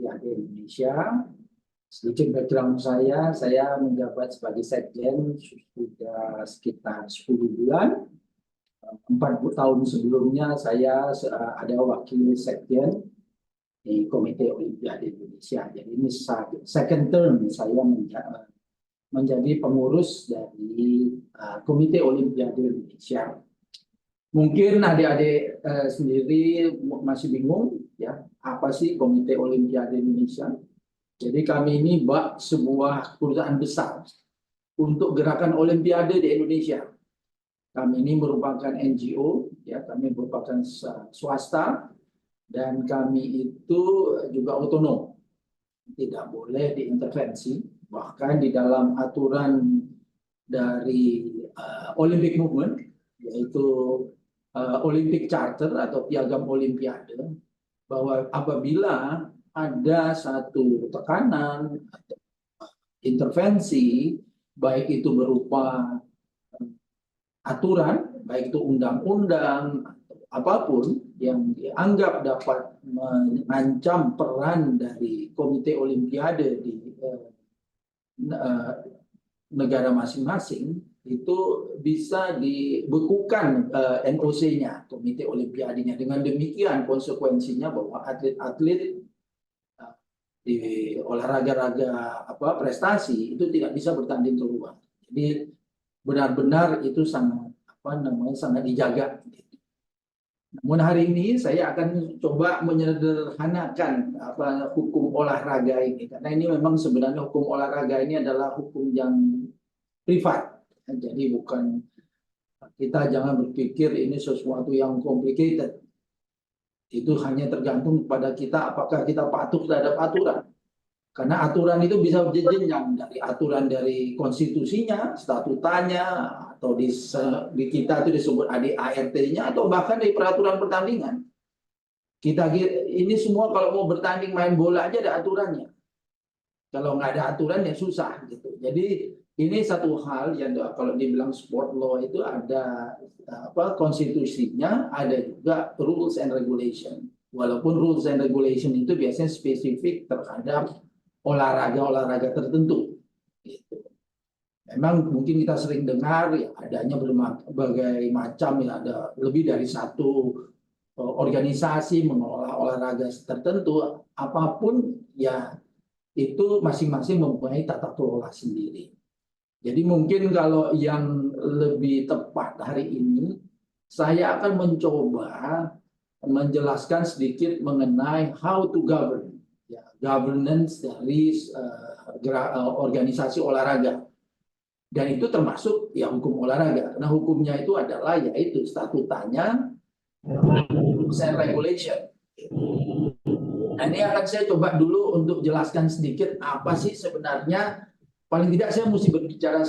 Olimpiade Indonesia. Sedikit background saya menjabat sebagai Sekjen sudah sekitar 10 bulan. 4 tahun sebelumnya saya ada wakil Sekjen di Komite Olimpiade Indonesia. Jadi ini second term saya menjadi pengurus dari Komite Olimpiade Indonesia. Mungkin adik-adik sendiri masih bingung ya, apa sih Komite Olimpiade Indonesia? Jadi kami ini sebuah perusahaan besar untuk gerakan Olimpiade di Indonesia. Kami ini merupakan NGO, ya, kami merupakan swasta, dan kami itu juga otonom, tidak boleh diintervensi. Bahkan di dalam aturan dari Olympic Movement, yaitu Olympic Charter atau Piagam Olimpiade, bahwa apabila ada satu tekanan atau intervensi, baik itu berupa aturan, baik itu undang-undang atau apapun yang dianggap dapat mengancam peran dari Komite Olimpiade di negara masing-masing, itu bisa dibekukan NOC-nya, Komite Olimpiadenya. Dengan demikian konsekuensinya bahwa atlet-atlet di olahraga-raga prestasi itu tidak bisa bertanding keluar. Jadi benar-benar itu sangat dijaga. Namun hari ini saya akan coba menyederhanakan hukum olahraga ini, karena ini memang sebenarnya hukum olahraga ini adalah hukum yang privat. Jadi kita jangan berpikir ini sesuatu yang complicated. Itu hanya tergantung pada kita apakah kita patuh terhadap aturan. Karena aturan itu bisa berjenjang, dari aturan dari konstitusinya, statutanya, atau di kita itu disebut ADART-nya, atau bahkan dari peraturan pertandingan. Ini semua kalau mau bertanding main bola aja ada aturannya. Kalau nggak ada aturan ya susah gitu. Jadi ini satu hal yang kalau dibilang sport law itu ada konstitusinya, ada juga rules and regulation. Walaupun rules and regulation itu biasanya spesifik terhadap olahraga tertentu. Gitu. Memang mungkin kita sering dengar ya, adanya berbagai macam, ya, ada lebih dari satu organisasi mengelola olahraga tertentu. Apapun ya itu masing-masing mempunyai tata kelola sendiri. Jadi mungkin kalau yang lebih tepat hari ini, saya akan mencoba menjelaskan sedikit mengenai how to govern, ya, governance dari organisasi olahraga. Dan itu termasuk ya hukum olahraga. Karena hukumnya itu adalah yaitu statutanya, rules and regulation. Nah, ini akan saya coba dulu untuk jelaskan sedikit apa sih sebenarnya. Paling tidak saya mesti berbicara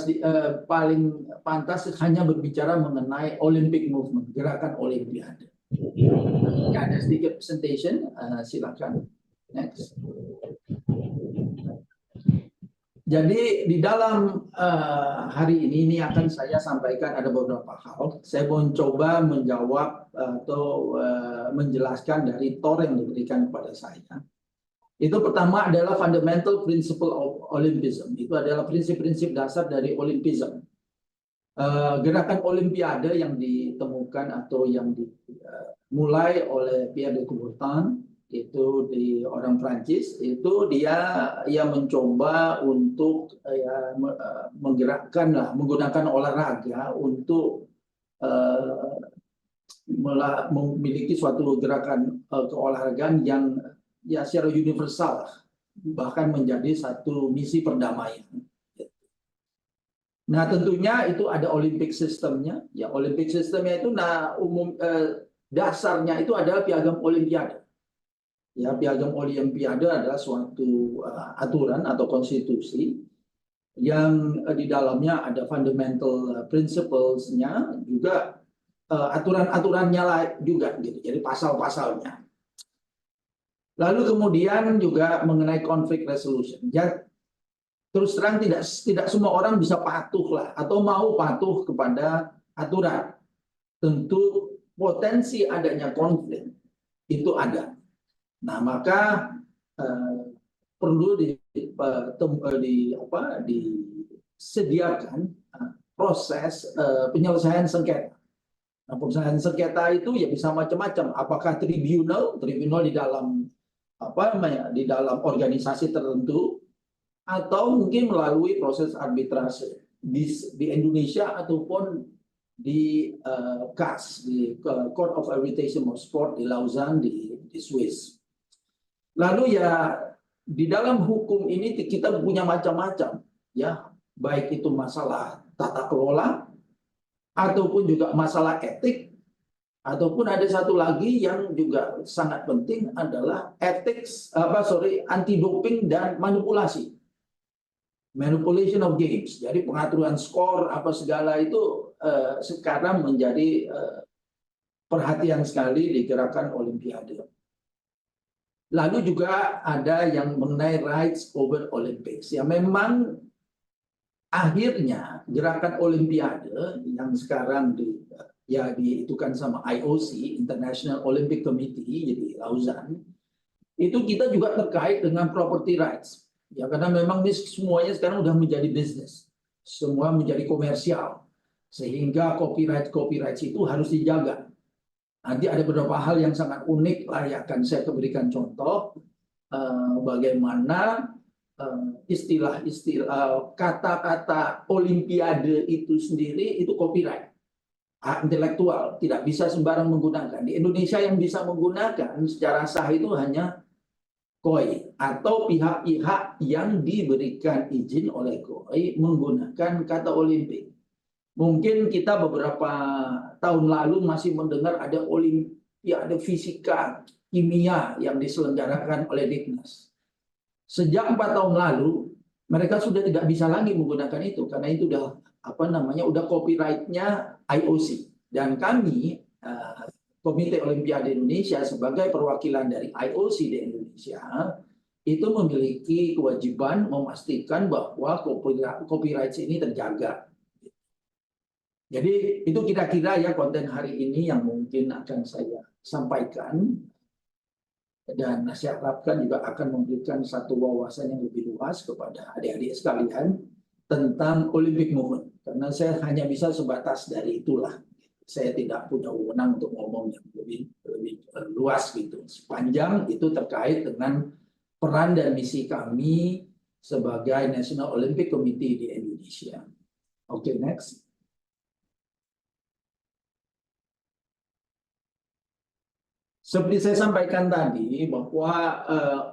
paling pantas hanya berbicara mengenai Olympic Movement, gerakan Olimpiade. Ya, ada sedikit presentation, silakan. Next. Jadi di dalam hari ini akan saya sampaikan ada beberapa hal. Saya mau coba menjawab atau menjelaskan dari TOR yang diberikan kepada saya. Itu pertama adalah fundamental principle of Olympism. Itu adalah prinsip-prinsip dasar dari Olympism. Gerakan Olimpiade yang ditemukan atau yang dimulai oleh Pierre de Coubertin, itu di orang Prancis, itu dia mencoba untuk menggunakan olahraga untuk memiliki suatu gerakan keolahragaan yang ya secara universal, bahkan menjadi satu misi perdamaian. Nah, tentunya itu ada Olympic Systemnya. Ya, Olympic Systemnya itu dasarnya itu adalah Piagam Olimpiade. Ya, Piagam Olimpiade adalah suatu aturan atau konstitusi yang di dalamnya ada fundamental principles-nya, juga aturan-aturannya lah juga gitu. Jadi pasal-pasalnya. Lalu kemudian juga mengenai conflict resolution. Ya, terus terang tidak semua orang bisa patuh lah atau mau patuh kepada aturan. Tentu potensi adanya konflik itu ada. Nah, maka eh, perlu disediakan proses penyelesaian sengketa. Nah, penyelesaian sengketa itu ya bisa macam-macam. Apakah tribunal di dalam di dalam organisasi tertentu, atau mungkin melalui proses arbitrase di Indonesia ataupun di CAS, di Court of Arbitration of Sport di Lausanne di Swiss. Lalu ya di dalam hukum ini kita punya macam-macam, ya, baik itu masalah tata kelola ataupun juga masalah etik, ataupun ada satu lagi yang juga sangat penting adalah anti doping dan manipulasi, manipulation of games. Jadi pengaturan skor apa segala itu sekarang menjadi perhatian sekali di gerakan Olimpiade. Lalu juga ada yang mengenai rights over Olympics. Ya memang akhirnya gerakan Olimpiade yang sekarang diitukan sama IOC, International Olympic Committee, jadi Lausanne, itu kita juga terkait dengan property rights. Ya karena memang ini semuanya sekarang udah menjadi bisnis, semua menjadi komersial, sehingga copyright itu harus dijaga. Nanti ada beberapa hal yang sangat unik lah yang akan saya berikan contoh bagaimana istilah kata-kata Olimpiade itu sendiri itu copyright, hak intelektual, tidak bisa sembarang menggunakan. Di Indonesia yang bisa menggunakan secara sah itu hanya KOI atau pihak-pihak yang diberikan izin oleh KOI menggunakan kata Olimpik. Mungkin kita beberapa tahun lalu masih mendengar ada Olimpiade Fisika Kimia yang diselenggarakan oleh Dignas. Sejak 4 tahun lalu mereka sudah tidak bisa lagi menggunakan itu karena itu udah copyright-nya IOC, dan kami Komite Olimpiade Indonesia sebagai perwakilan dari IOC di Indonesia itu memiliki kewajiban memastikan bahwa copyright ini terjaga. Jadi itu kira-kira ya konten hari ini yang mungkin akan saya sampaikan, dan saya harapkan juga akan memberikan satu wawasan yang lebih luas kepada adik-adik sekalian tentang Olympic Movement, karena saya hanya bisa sebatas dari itulah. Saya tidak punya wewenang untuk ngomong yang lebih luas gitu. Sepanjang itu terkait dengan peran dan misi kami sebagai National Olympic Committee di Indonesia. Oke, next. Seperti saya sampaikan tadi bahwa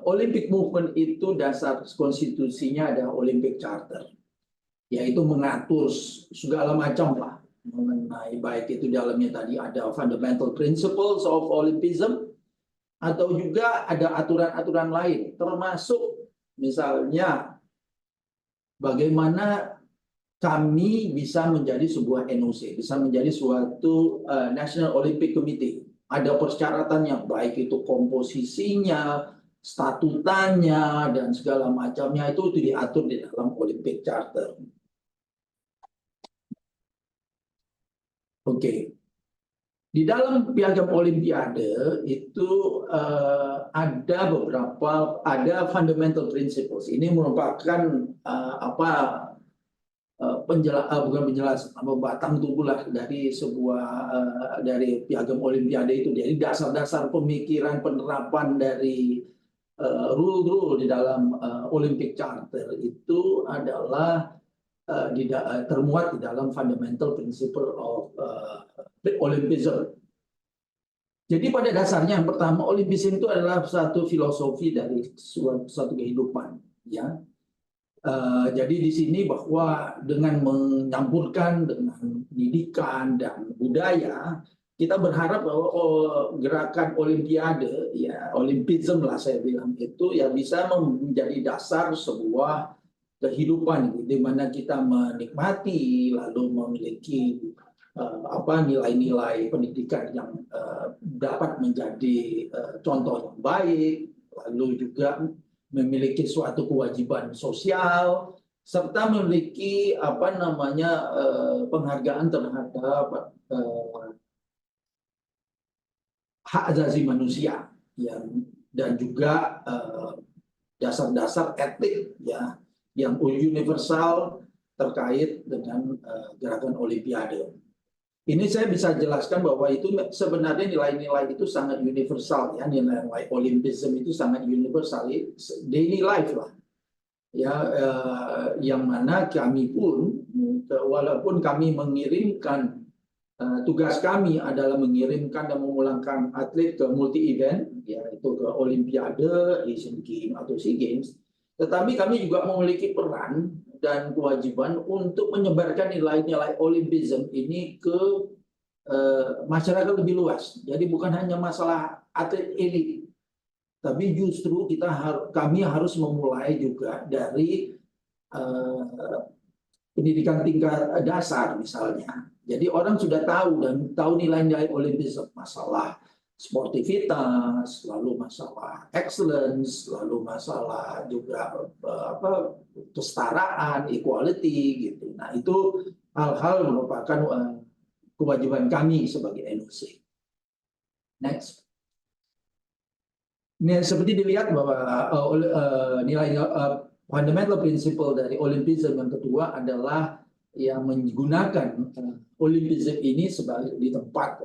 Olympic Movement itu dasar konstitusinya adalah Olympic Charter, yaitu mengatur segala macam lah mengenai baik itu dalamnya tadi ada fundamental principles of Olympism atau juga ada aturan-aturan lain, termasuk misalnya bagaimana kami bisa menjadi sebuah NOC, bisa menjadi suatu National Olympic Committee. Ada persyaratannya, baik itu komposisinya, statutanya, dan segala macamnya itu diatur di dalam Olympic Charter. Oke. Di dalam piagam Olimpiade itu ada fundamental principles. Ini merupakan batang tubuh lah dari sebuah dari piagam Olimpiade itu. Jadi dasar-dasar pemikiran penerapan dari rule di dalam Olympic Charter itu adalah termuat di dalam fundamental principle of Olympism. Jadi pada dasarnya yang pertama, Olympism itu adalah satu filosofi dari suatu kehidupan, ya. Jadi di sini bahwa dengan menyampurkan dengan pendidikan dan budaya, kita berharap bahwa gerakan Olimpiade, ya Olympism lah saya bilang itu, ya bisa menjadi dasar sebuah kehidupan di mana kita menikmati lalu memiliki nilai-nilai pendidikan yang dapat menjadi contoh yang baik, lalu juga memiliki suatu kewajiban sosial, serta memiliki penghargaan terhadap hak asasi manusia, dan juga dasar-dasar etik ya yang universal terkait dengan gerakan Olimpiade. Ini saya bisa jelaskan bahwa itu sebenarnya nilai-nilai itu sangat universal ya, nilai-nilai Olimpisme itu sangat universal, daily life lah ya, yang mana kami pun walaupun kami mengirimkan tugas kami adalah mengirimkan dan memulangkan atlet ke multi event yaitu ke Olimpiade, Asian Games atau SEA Games, tetapi kami juga memiliki peran dan kewajiban untuk menyebarkan nilai-nilai Olimpisme ini ke masyarakat lebih luas. Jadi bukan hanya masalah atlet elit, tapi justru kami harus memulai juga dari pendidikan tingkat dasar misalnya. Jadi orang sudah tahu nilai-nilai Olimpisme, masalah sportivitas, lalu masalah excellence, lalu masalah juga kesetaraan, equality gitu. Nah, itu hal-hal merupakan kewajiban kami sebagai NOC. Next. Ini seperti dilihat bahwa nilai fundamental principle dari Olimpisme yang kedua adalah yang menggunakan Olimpisme ini sebagai di tempat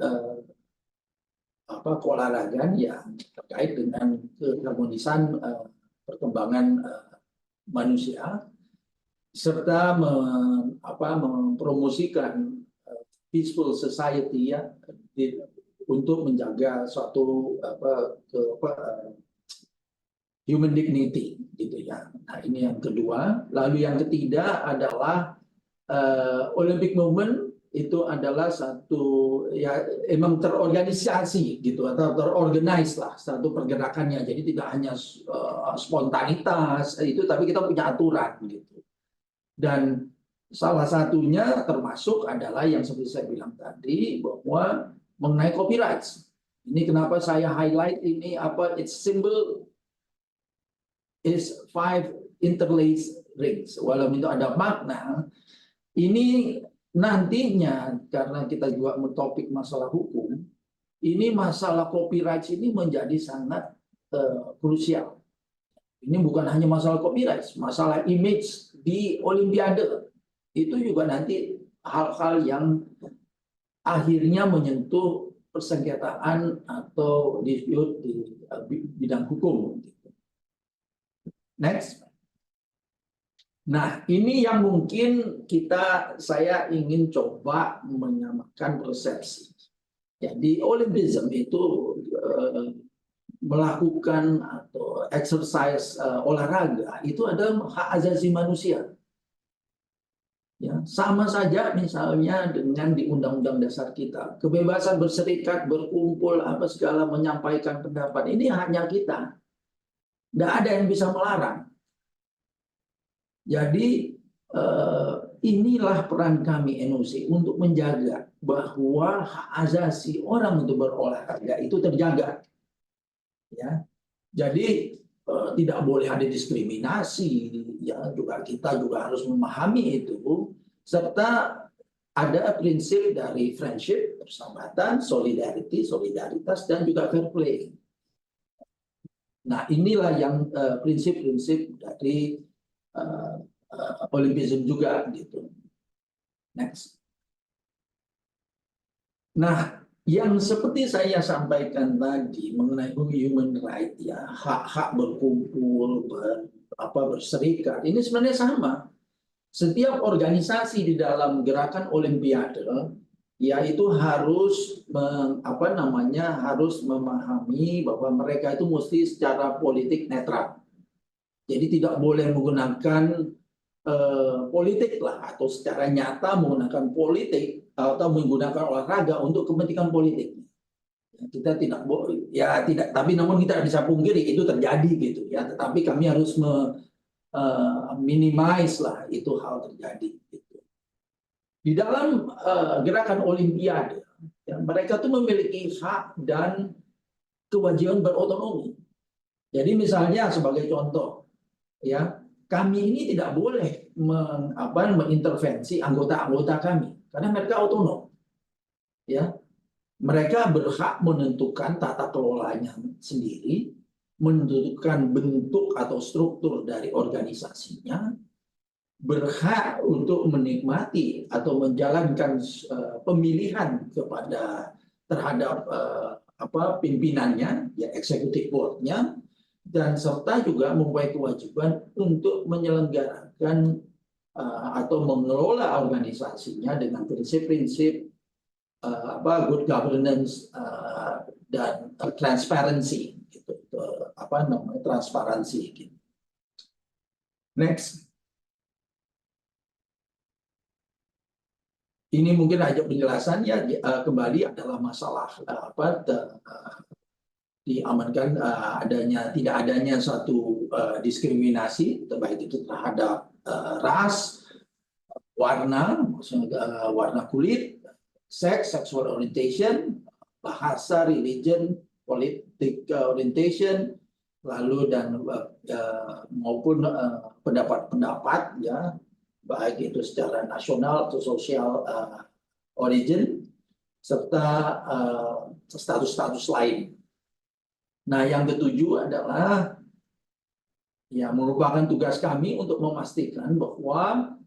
keolahragaan yang terkait dengan keharmonisan perkembangan manusia serta mempromosikan peaceful society ya untuk menjaga suatu human dignity gitu ya. Nah, ini yang kedua. Lalu yang ketiga adalah Olympic movement itu adalah satu ya emang terorganisasi gitu atau terorganize lah satu pergerakannya. Jadi tidak hanya spontanitas itu, tapi kita punya aturan gitu. Dan salah satunya termasuk adalah yang seperti saya bilang tadi bahwa mengenai copyright. Ini kenapa saya highlight ini its symbol is 5 interlaced rings. Walaupun itu ada makna, ini nantinya karena kita juga topik masalah hukum, ini masalah copyright ini menjadi sangat krusial. Ini bukan hanya masalah copyright, masalah image di Olimpiade itu juga nanti hal-hal yang akhirnya menyentuh persengketaan atau dispute di bidang hukum. Next. Nah, ini yang mungkin saya ingin coba menyamakan persepsi. Jadi Olimpisme itu melakukan atau exercise olahraga itu adalah hak asasi manusia. Ya, sama saja misalnya dengan di Undang-Undang Dasar kita, kebebasan berserikat, berkumpul, apa segala menyampaikan pendapat ini hanya kita. Tidak ada yang bisa melarang. Jadi inilah peran kami NOC untuk menjaga bahwa hak asasi orang untuk berolahraga itu terjaga. Ya, jadi tidak boleh ada diskriminasi. Ya, kita juga harus memahami itu. Serta ada prinsip dari friendship, persahabatan, solidaritas, dan juga fair play. Nah, inilah yang prinsip-prinsip dari Olimpisme juga gitu. Next. Nah, yang seperti saya sampaikan tadi mengenai human right ya, hak-hak berkumpul, berserikat, ini sebenarnya sama. Setiap organisasi di dalam gerakan Olimpiade ya itu harus harus memahami bahwa mereka itu mesti secara politik netral. Jadi tidak boleh menggunakan politik lah atau secara nyata menggunakan politik atau menggunakan olahraga untuk kepentingan politik. Kita tidak boleh tapi namun kita bisa pungkiri itu terjadi gitu ya. Tetapi kami harus minimize lah itu hal terjadi. Gitu. Di dalam gerakan Olimpiade, ya, mereka tuh memiliki hak dan kewajiban berotonomi. Jadi misalnya sebagai contoh, ya kami ini tidak boleh mengintervensi anggota-anggota kami karena mereka otonom. Ya, mereka berhak menentukan tata kelolanya sendiri menentukan bentuk atau struktur dari organisasinya, berhak untuk menikmati atau menjalankan pemilihan kepada terhadap pimpinannya, ya executive board-nya, dan serta juga mempunyai kewajiban untuk menyelenggarakan atau mengelola organisasinya dengan prinsip-prinsip good governance dan transparansi, gitu. Transparansi. Gitu. Next. Ini mungkin aja penjelasannya kembali adalah masalah diamankan tidak adanya satu diskriminasi, baik itu terhadap ras, warna, maksudnya warna kulit, seks, sexual orientation, bahasa, religion, politik orientation, lalu dan maupun pendapat-pendapat, ya, baik itu secara nasional atau sosial origin, serta status-status lain. Nah, yang ketujuh adalah ya merupakan tugas kami untuk memastikan bahwa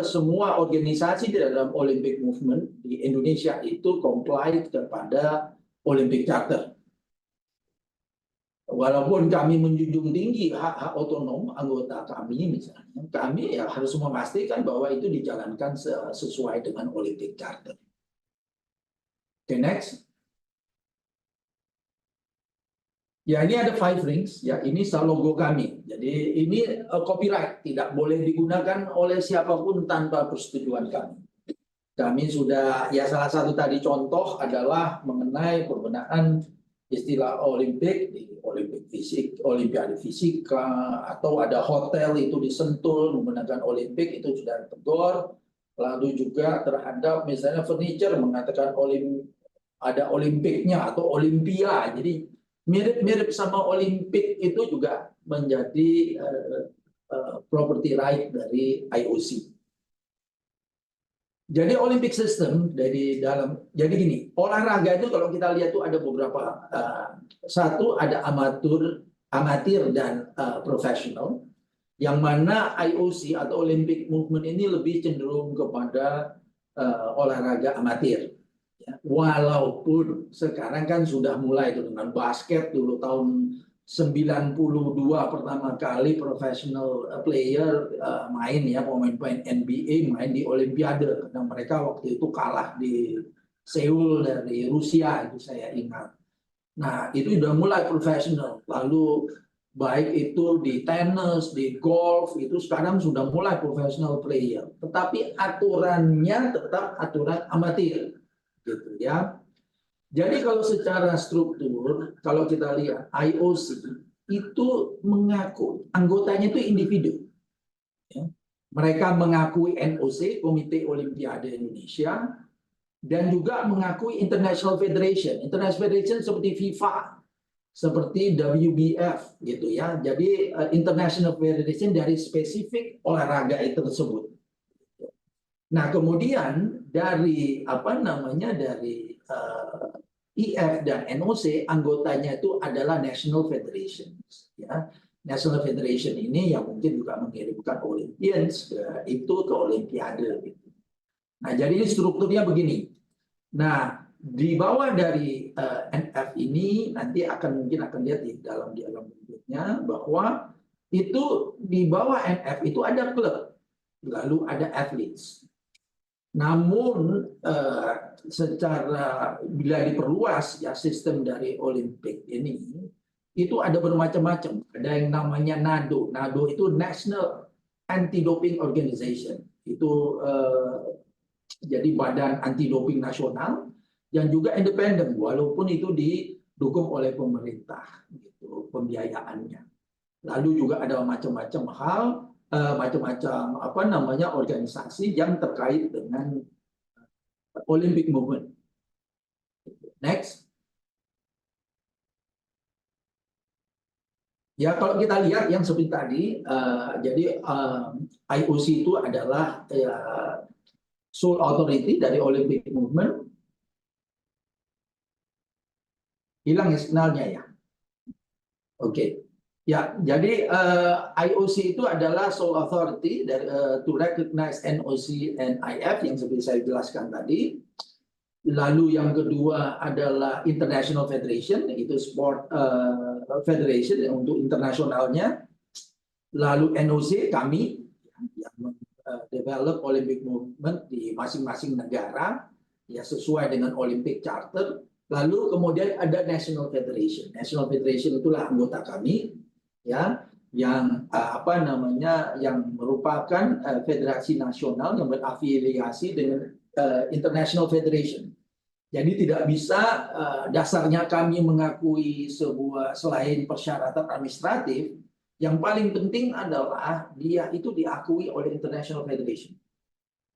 semua organisasi di dalam Olympic Movement di Indonesia itu comply kepada Olympic Charter. Walaupun kami menjunjung tinggi hak-hak otonom anggota kami, misalnya, kami ya harus memastikan bahwa itu dijalankan sesuai dengan Olympic Charter. Okay, next. Ya, ini ada 5 rings. Ya, ini logo kami. Jadi ini copyright, tidak boleh digunakan oleh siapapun tanpa persetujuan kami. Kami sudah, ya salah satu tadi contoh adalah mengenai penggunaan istilah Olimpik, Olimpik fisik, Olimpiade fisika, atau ada hotel itu di Sentul menggunakan Olimpik, itu sudah tegur. Lalu juga terhadap misalnya furniture mengatakan ada Olimpiknya atau Olimpia, jadi mirip-mirip sama Olimpik itu juga menjadi property right dari IOC. Jadi Olympic system dari dalam, jadi gini, olahraga itu kalau kita lihat itu ada beberapa, satu ada amatir dan profesional, yang mana IOC atau Olympic Movement ini lebih cenderung kepada olahraga amatir. Ya, walaupun sekarang kan sudah mulai dengan basket dulu tahun 92 pertama kali professional player main, ya, pemain-pemain NBA main di Olimpiade, dan mereka waktu itu kalah di Seoul dari Rusia, itu saya ingat. Nah, itu sudah mulai profesional. Lalu baik itu di tenis, di golf, itu sekarang sudah mulai professional player. Tetapi aturannya tetap aturan amatir, gitu ya. Jadi kalau secara struktur, kalau kita lihat IOC itu mengaku anggotanya itu individu. Ya. Mereka mengakui NOC, Komite Olimpiade Indonesia, dan juga mengakui International Federation. International Federation seperti FIFA, seperti WBF, gitu ya. Jadi International Federation dari spesifik olahraga itu tersebut. Nah, kemudian dari dari IF dan NOC, anggotanya itu adalah National Federation. Ya. National Federation ini yang mungkin juga mengirimkan Olympians ke Olimpiade. Gitu. Nah, jadi ini strukturnya begini. Nah, di bawah dari NF ini nanti mungkin akan lihat di dalam diagram berikutnya bahwa itu di bawah NF itu ada klub, lalu ada athletes. Namun secara bila diperluas ya sistem dari Olimpik ini itu ada bermacam-macam. Ada yang namanya NADO. NADO itu National Anti-Doping Organization. Itu jadi badan anti doping nasional yang juga independen walaupun itu didukung oleh pemerintah, gitu pembiayaannya. Lalu juga ada macam-macam hal, organisasi yang terkait dengan Olympic Movement. Next. Ya, kalau kita lihat yang seperti tadi, jadi IOC itu adalah sole authority dari Olympic Movement. Hilang ya signalnya ya. Oke. Ya, jadi IOC itu adalah sole authority to recognize NOC and IF yang seperti saya jelaskan tadi. Lalu yang kedua adalah International Federation, itu sport federation untuk internasionalnya. Lalu NOC kami yang develop Olympic movement di masing-masing negara ya sesuai dengan Olympic Charter. Lalu kemudian ada National Federation. National Federation itulah anggota kami ya yang yang merupakan federasi nasional yang berafiliasi dengan International Federation. Jadi tidak bisa dasarnya kami mengakui sebuah selain persyaratan administratif, yang paling penting adalah dia itu diakui oleh International Federation.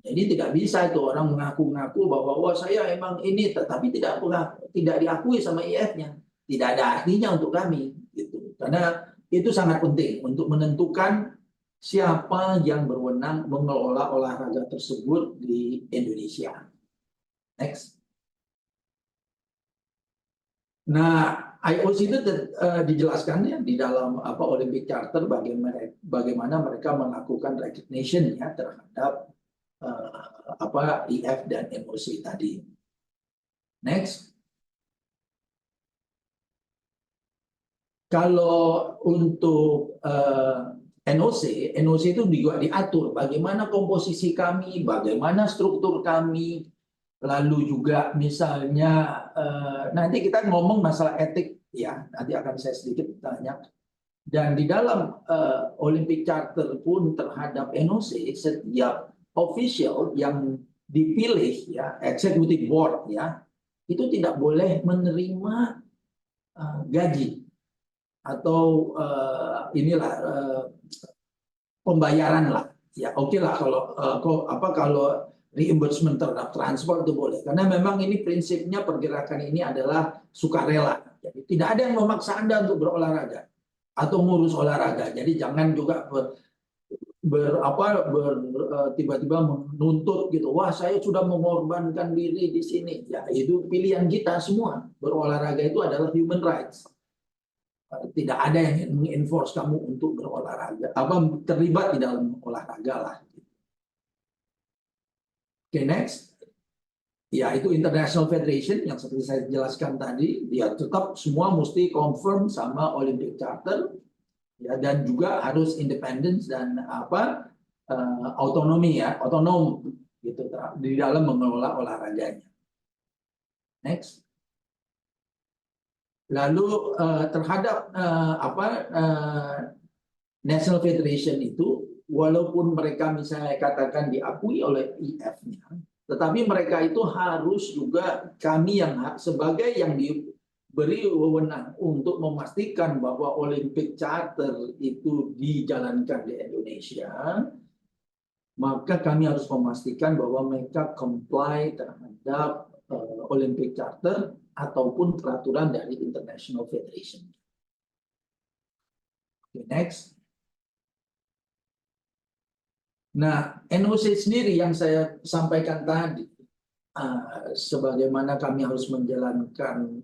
Jadi tidak bisa itu orang mengaku-ngaku bahwa wah saya emang ini, tetapi tidak diakui sama IF-nya. Tidak ada artinya untuk kami, gitu. Karena itu sangat penting untuk menentukan siapa yang berwenang mengelola olahraga tersebut di Indonesia. Next. Nah, IOC itu dijelaskan ya di dalam Olympic Charter bagaimana mereka melakukan recognition ya terhadap IF dan NOC tadi. Next. Kalau untuk NOC itu juga diatur bagaimana komposisi kami, bagaimana struktur kami, lalu juga misalnya nanti kita ngomong masalah etik ya, nanti akan saya sedikit tanya. Dan di dalam Olympic Charter pun terhadap NOC, setiap official yang dipilih ya, executive board ya, itu tidak boleh menerima gaji atau pembayaran lah. Ya oke lah kalau reimbursement terhadap transport itu boleh, karena memang ini prinsipnya pergerakan ini adalah sukarela. Jadi tidak ada yang memaksa Anda untuk berolahraga atau ngurus olahraga. Jadi jangan juga tiba-tiba menuntut gitu. Wah saya sudah mengorbankan diri di sini. Ya itu pilihan kita semua. Berolahraga itu adalah human rights. Tidak ada yang mengenforce kamu untuk berolahraga, terlibat di dalam olahraga lah. Oke, next. Ya, itu International Federation yang seperti saya jelaskan tadi, dia tetap semua mesti confirm sama Olympic Charter, ya, dan juga harus independen dan otonomi ya, otonom gitu di dalam mengelola olahraganya. Next. Lalu terhadap National Federation itu, walaupun mereka misalnya katakan diakui oleh IF-nya, tetapi mereka itu harus juga kami yang sebagai yang diberi wewenang untuk memastikan bahwa Olympic Charter itu dijalankan di Indonesia, maka kami harus memastikan bahwa mereka comply terhadap Olympic Charter ataupun peraturan dari International Federation. Okay, next. Nah, NOC sendiri yang saya sampaikan tadi, sebagaimana kami harus menjalankan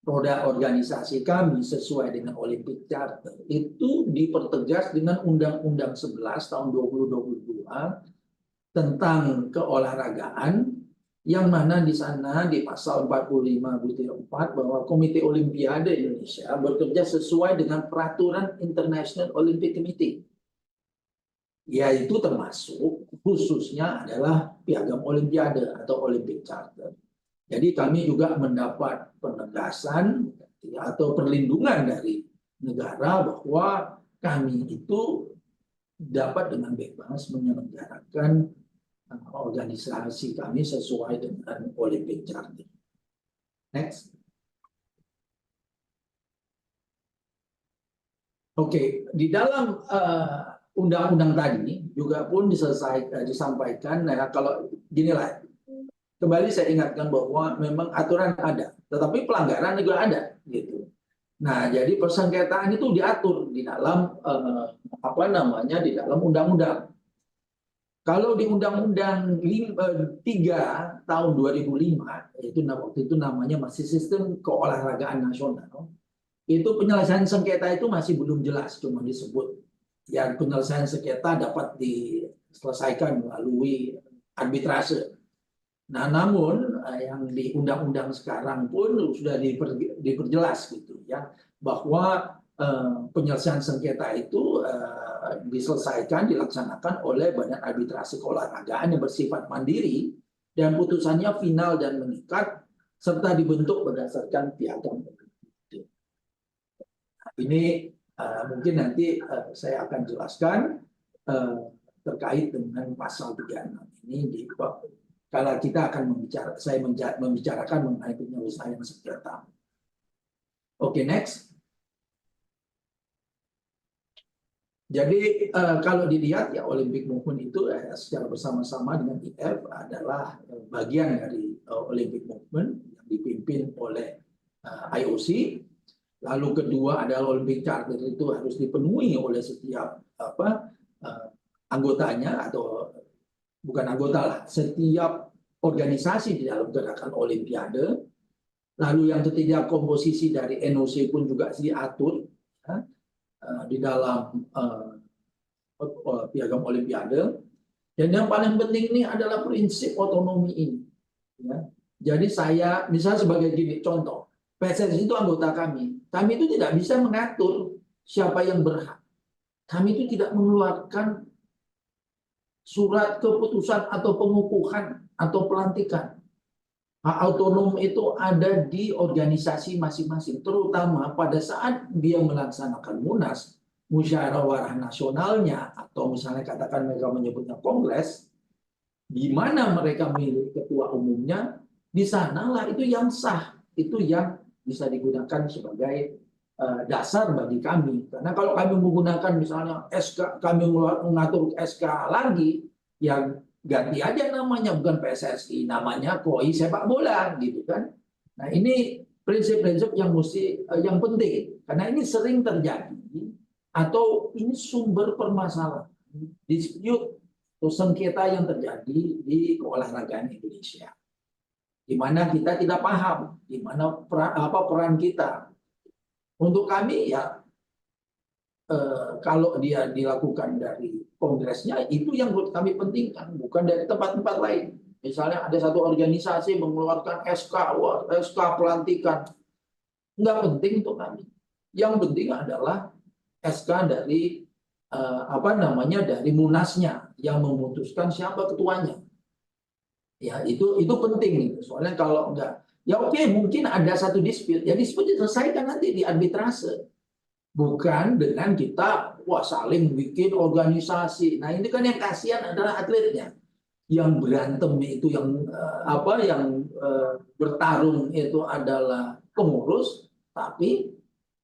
roda organisasi kami sesuai dengan Olympic Charter, itu dipertegas dengan Undang-Undang 11 tahun 2022 tentang keolahragaan, yang mana di sana di pasal 45(4) bahwa Komite Olimpiade Indonesia bekerja sesuai dengan peraturan International Olympic Committee, yaitu termasuk khususnya adalah Piagam Olimpiade atau Olympic Charter. Jadi kami juga mendapat penegasan atau perlindungan dari negara bahwa kami itu dapat dengan bebas menyelenggarakan organisasi kami sesuai dengan Olympic Charter. Next. Oke, di dalam undang-undang tadi juga pun disampaikan, nah kalau ginilah, kembali saya ingatkan bahwa memang aturan ada, tetapi pelanggaran juga ada, gitu. Nah, jadi persengketaan itu diatur di dalam di dalam undang-undang. Kalau di Undang-Undang 3 tahun 2005, itu waktu itu namanya masih Sistem Keolahragaan Nasional, itu penyelesaian sengketa itu masih belum jelas, cuma disebut yang penyelesaian sengketa dapat diselesaikan melalui arbitrase. Nah, namun yang di undang-undang sekarang pun sudah diperjelas gitu ya, bahwa penyelesaian sengketa itu diselesaikan, dilaksanakan oleh Badan Arbitrase Keolahragaan yang bersifat mandiri dan putusannya final dan mengikat serta dibentuk berdasarkan piagam. Ini mungkin nanti saya akan jelaskan terkait dengan pasal 36 ini di kalau kita akan membicarakan mengenai penyelesaian sengketa. Oke, next. Jadi kalau dilihat ya Olympic Movement itu secara bersama-sama dengan IF adalah bagian dari Olympic Movement yang dipimpin oleh IOC. Lalu kedua adalah Olympic Charter itu harus dipenuhi oleh setiap anggotanya atau bukan anggota lah, setiap organisasi di dalam gerakan Olimpiade. Lalu yang ketiga komposisi dari NOC pun juga diatur ya, di dalam piagam Olimpiade. Dan yang paling penting ini adalah prinsip otonomi ini. Ya. Jadi saya misalnya sebagai gini contoh, PSSI itu anggota kami. Kami itu tidak bisa mengatur siapa yang berhak. Kami itu tidak mengeluarkan surat keputusan atau pengukuhan atau pelantikan. Hak otonom itu ada di organisasi masing-masing, terutama pada saat dia melaksanakan munas, musyawarah nasionalnya, atau misalnya katakan mereka menyebutnya kongres, di mana mereka memilih ketua umumnya, di sanalah itu yang sah, itu yang bisa digunakan sebagai dasar bagi kami. Karena kalau kami menggunakan misalnya SK, kami mengatur SK lagi, yang ganti aja namanya, bukan PSSI, namanya KOI sepak bola, gitu kan. Nah ini prinsip-prinsip yang yang penting, karena ini sering terjadi, atau ini sumber permasalahan, dispute atau sengketa yang terjadi di keolahragaan Indonesia, di mana kita tidak paham di mana peran kita. Untuk kami ya kalau dia dilakukan dari kongresnya, itu yang kami pentingkan, bukan dari tempat-tempat lain. Misalnya ada satu organisasi mengeluarkan SK pelantikan, nggak penting untuk kami. Yang penting adalah SK dari dari munasnya yang memutuskan siapa ketuanya. Ya itu penting. Soalnya kalau enggak, ya oke, mungkin ada satu dispute, ya dispute diselesaikan nanti di arbitrase. Bukan dengan kita saling bikin organisasi. Nah ini kan yang kasihan adalah atletnya. Yang berantem itu yang bertarung itu adalah pengurus, tapi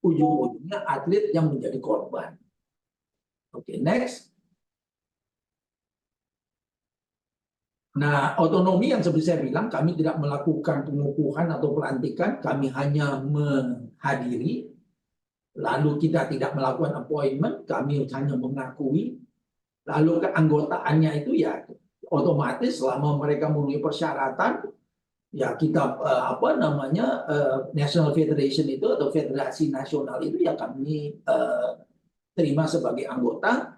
ujung-ujungnya atlet yang menjadi korban. Oke, next. Nah, otonomi yang seperti saya bilang, kami tidak melakukan pengukuhan atau pelantikan, kami hanya menghadiri. Lalu kita tidak melakukan appointment, kami hanya mengakui. Lalu keanggotaannya itu ya otomatis selama mereka memenuhi persyaratan, ya kita National Federation itu atau Federasi Nasional itu ya kami terima sebagai anggota.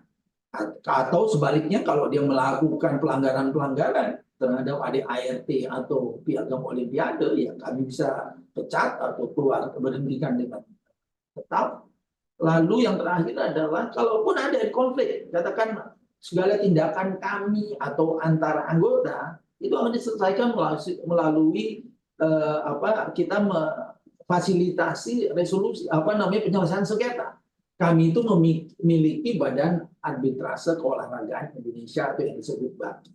Atau sebaliknya kalau dia melakukan pelanggaran-pelanggaran terhadap ADART atau piagam Olimpiade, ya kami bisa pecat atau keluar, berhentikan dengan tetap. Lalu yang terakhir adalah kalaupun ada konflik, katakan segala tindakan kami atau antara anggota itu akan diselesaikan melalui kita memfasilitasi resolusi penyelesaian sengketa. Kami itu memiliki Badan Arbitrase Keolahragaan Indonesia atau yang disebut BAKI.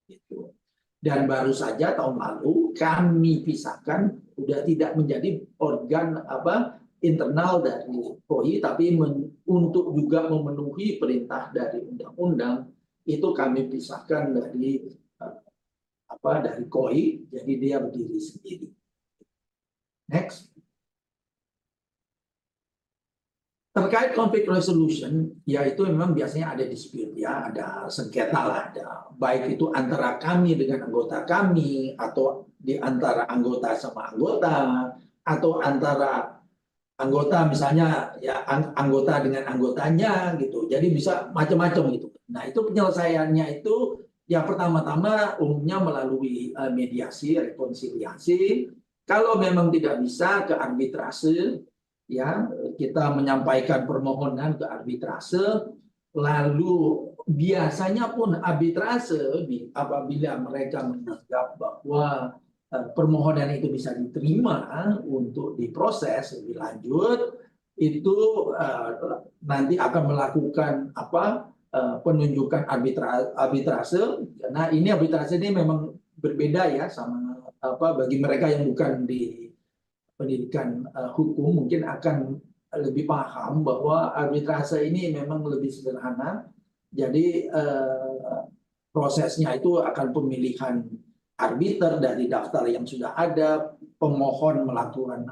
Gitu. Dan baru saja tahun lalu kami pisahkan, sudah tidak menjadi organ internal dari KOI, tapi untuk juga memenuhi perintah dari undang-undang itu kami pisahkan dari dari KOI, jadi dia berdiri sendiri. Next. Terkait conflict resolution, yaitu memang biasanya ada dispute ya, ada sengketa lah, ada baik itu antara kami dengan anggota kami, atau di antara anggota sama anggota, atau antara anggota misalnya ya anggota dengan anggotanya gitu. Jadi bisa macam-macam gitu. Nah, itu penyelesaiannya itu yang pertama-tama umumnya melalui mediasi, rekonsiliasi. Kalau memang tidak bisa ke arbitrase, ya kita menyampaikan permohonan ke arbitrase, lalu biasanya pun arbitrase apabila mereka menganggap bahwa permohonan itu bisa diterima untuk diproses lebih lanjut, itu nanti akan melakukan penunjukan arbitrase. Nah, ini arbitrase ini memang berbeda ya sama bagi mereka yang bukan di pendidikan hukum mungkin akan lebih paham bahwa arbitrase ini memang lebih sederhana. Jadi prosesnya itu akan pemilihan arbiter dari daftar yang sudah ada, pemohon mengajukan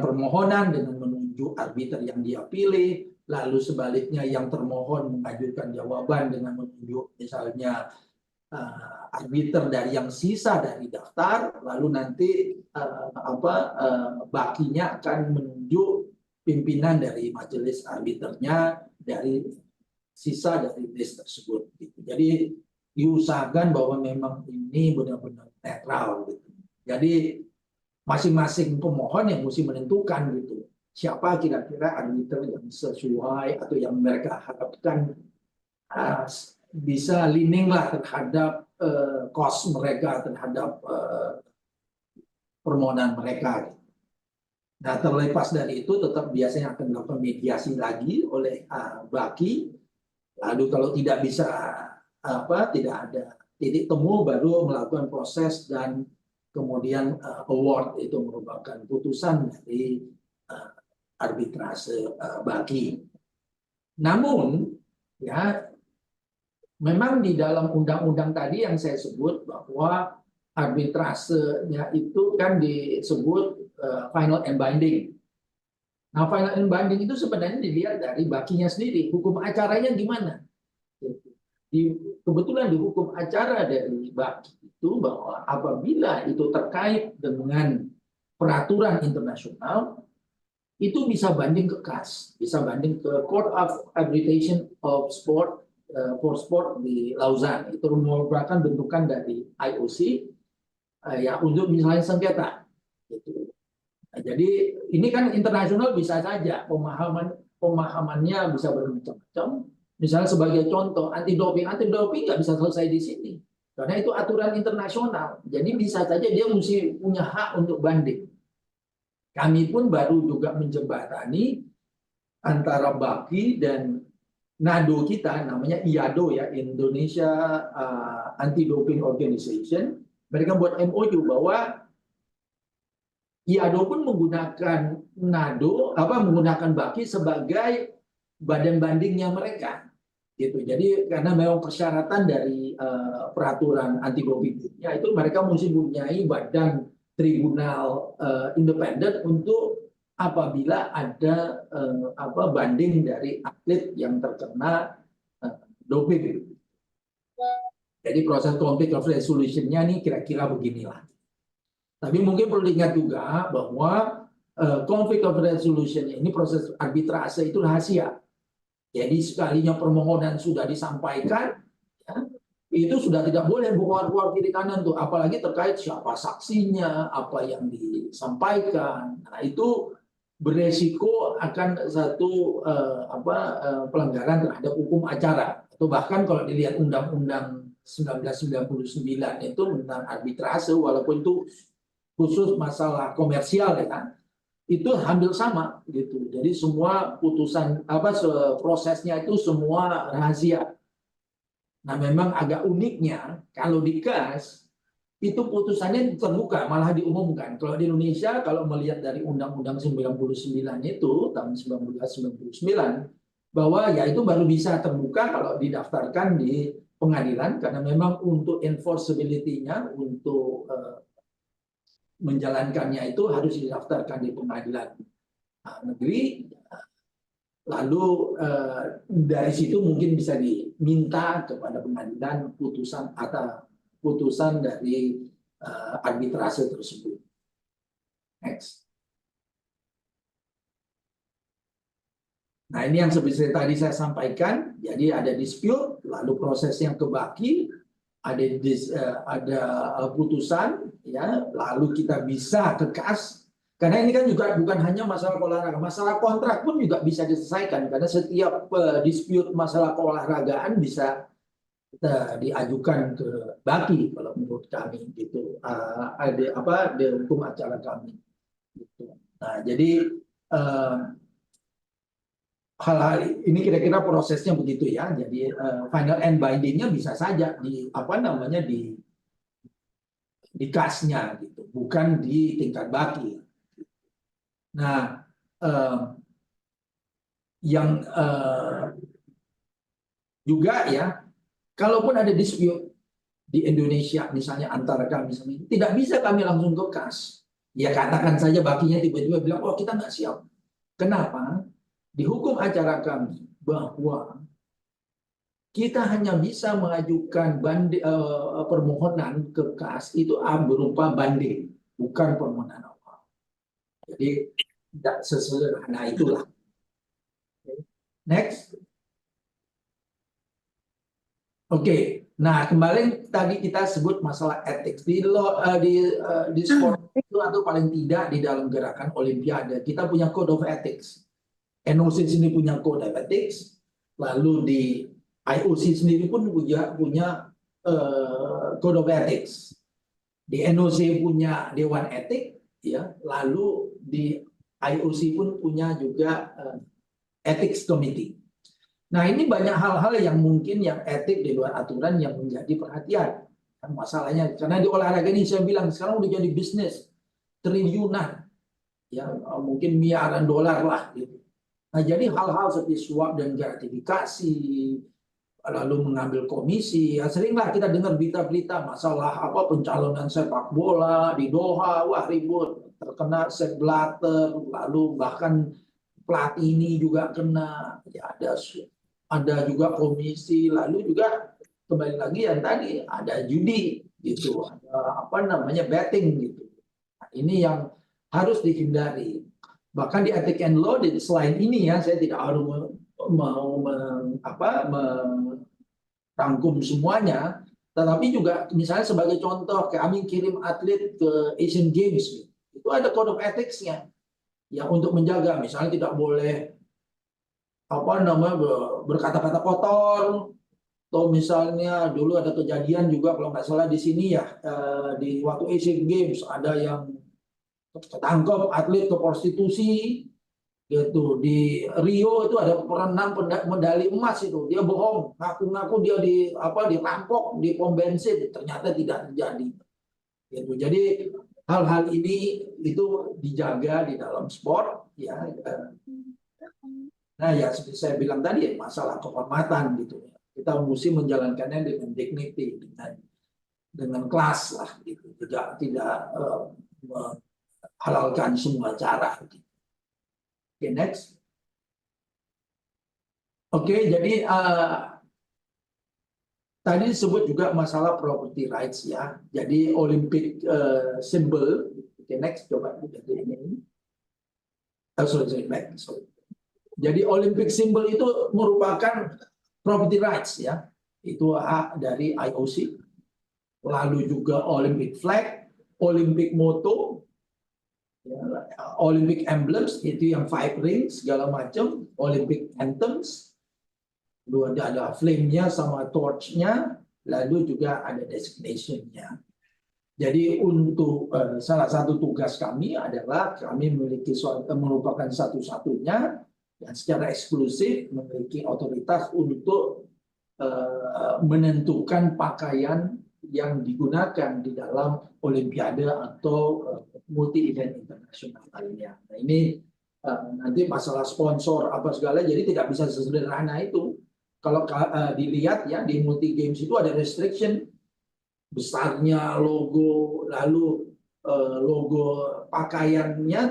permohonan dengan menunjuk arbiter yang dia pilih, lalu sebaliknya yang termohon mengajukan jawaban dengan menunjuk misalnya arbiter dari yang sisa dari daftar, lalu nanti bakinya akan menunjuk pimpinan dari majelis arbiternya dari sisa dari list tersebut. Jadi diusahakan bahwa memang ini benar-benar netral gitu. Jadi masing-masing pemohon yang mesti menentukan gitu siapa kira-kira arbiter yang sesuai atau yang mereka harapkan bisa leaning lah terhadap cost mereka, terhadap permohonan mereka. Nah, terlepas dari itu tetap biasanya akan dilakukan mediasi lagi oleh baki. Lalu kalau tidak bisa tidak ada titik temu, baru melakukan proses dan kemudian award, itu merupakan putusan dari arbitrase baki. Namun ya memang di dalam undang-undang tadi yang saya sebut bahwa arbitrasenya itu kan disebut final and binding. Nah, final and binding itu sebenarnya dilihat dari bakinya sendiri, hukum acaranya gimana. Kebetulan di hukum acara dari baki itu bahwa apabila itu terkait dengan peraturan internasional, itu bisa banding ke CAS, bisa banding ke Court of Arbitration of Sport for Sport di Lausanne. Itu merupakan bentukan dari IOC ya untuk misalnya sengketa. Gitu. Nah, jadi ini kan internasional bisa saja pemahamannya bisa bermacam-macam. Misalnya sebagai contoh anti doping nggak bisa selesai di sini karena itu aturan internasional. Jadi bisa saja dia mesti punya hak untuk banding. Kami pun baru juga menjembatani antara baki dan NADO kita, namanya IADO ya, Indonesia Anti Doping Organization. Mereka buat MOU bahwa IADO pun menggunakan NADO, menggunakan baki sebagai badan bandingnya mereka. Gitu. Jadi karena memang persyaratan dari peraturan anti dopingnya itu mereka mesti mempunyai badan tribunal independen untuk apabila ada banding dari atlet yang terkena doping. Jadi proses conflict of resolution-nya nih kira-kira beginilah. Tapi mungkin perlu diingat juga bahwa conflict of resolution ini proses arbitrase itu rahasia. Jadi sekalinya permohonan sudah disampaikan, ya, itu sudah tidak boleh keluar kiri kanan tuh, apalagi terkait siapa saksinya, apa yang disampaikan. Nah, itu beresiko akan satu pelanggaran terhadap hukum acara. Atau bahkan kalau dilihat Undang-Undang 1999 itu tentang arbitrase, walaupun itu khusus masalah komersial ya kan, itu hampir sama gitu. Jadi semua putusan prosesnya itu semua rahasia. Nah, memang agak uniknya kalau di CAS itu putusannya terbuka, malah diumumkan. Kalau di Indonesia kalau melihat dari Undang-Undang 99 itu tahun 1999 bahwa ya itu baru bisa terbuka kalau didaftarkan di pengadilan karena memang untuk enforceability-nya, untuk menjalankannya itu harus didaftarkan di pengadilan. negeri, lalu dari situ mungkin bisa diminta kepada pengadilan putusan atau putusan dari arbitrase tersebut. Next. Nah, ini yang seperti tadi saya sampaikan. Jadi ada dispute, lalu prosesnya ke Baki, ada putusan, ya, lalu kita bisa ke KAS. Karena ini kan juga bukan hanya masalah olahraga, masalah kontrak pun juga bisa diselesaikan. Karena setiap dispute masalah keolahragaan bisa diajukan ke Baki kalau menurut kami gitu. Ada hukum acara kami. Gitu. Nah, jadi hal-hal ini kira-kira prosesnya begitu ya. Jadi final and binding-nya bisa saja di di kasnya gitu, bukan di tingkat Baki. Nah, yang juga ya, kalaupun ada dispute di Indonesia misalnya antara kami sama ini, tidak bisa kami langsung ke kas. Ya katakan saja Bakinya tiba-tiba bilang, oh kita nggak siap. Kenapa? Di hukum acara kami bahwa kita hanya bisa mengajukan permohonan ke KAS itu berupa banding, bukan permohonan awal. Jadi tidak sesederhana itulah. Next. Oke. Nah, kembali tadi kita sebut masalah etik di sport itu, atau paling tidak di dalam gerakan Olimpiade kita punya code of ethics. NOC sendiri punya code of ethics, lalu di IOC sendiri pun punya code of ethics. Di NOC punya dewan etik, ya, lalu di IOC pun punya juga ethics committee. Nah, ini banyak hal-hal yang mungkin yang etik di luar aturan yang menjadi perhatian. Masalahnya karena di olahraga ini saya bilang sekarang udah jadi bisnis triliunan, ya mungkin miliaran dolar lah gitu. Nah, jadi hal-hal seperti suap dan gratifikasi, lalu mengambil komisi, ya seringlah kita dengar berita-berita masalah pencalonan sepak bola di Doha, wah ribut, terkena Sepp Blatter, lalu bahkan Platini juga kena, ya ada juga komisi, lalu juga kembali lagi yang tadi ada judi gitu, ada betting gitu. Nah, ini yang harus dihindari. Bahkan di ethic and law, selain ini ya, saya tidak harus mau merangkum semuanya, tetapi juga misalnya sebagai contoh kami kirim atlet ke Asian Games, itu ada code of ethics-nya yang untuk menjaga, misalnya tidak boleh berkata-kata kotor, atau misalnya dulu ada kejadian juga kalau nggak salah di sini ya, di waktu Asian Games ada yang ketangkep atlet ke prostitusi gitu. Di Rio itu ada perenang medali emas, itu dia bohong, ngaku-ngaku dia dirampok di pom bensin, ternyata tidak terjadi gitu. Jadi hal-hal ini itu dijaga di dalam sport ya. Nah ya seperti saya bilang tadi, masalah kehormatan gitu, kita mesti menjalankannya dengan dignity, dengan kelas lah gitu, tidak halalkan semua cara. Oke, next. Oke, jadi tadi disebut juga masalah property rights ya. Jadi Olympic symbol. Oke, next, coba jadi ini. Sorry. Jadi Olympic symbol itu merupakan property rights ya. Itu hak dari IOC. Lalu juga Olympic flag, Olympic motto, ya, Olympic emblems itu yang 5 rings segala macam, Olympic anthems, ada flame-nya sama torch-nya, lalu juga ada designation-nya. Jadi untuk salah satu tugas kami adalah kami merupakan satu-satunya dan secara eksklusif memiliki otoritas untuk menentukan pakaian yang digunakan di dalam Olimpiade atau multi event internasional lainnya. Nah, ini nanti masalah sponsor apa segala, jadi tidak bisa sesederhana itu. Kalau dilihat ya di multi games itu ada restriction besarnya logo, lalu logo pakaiannya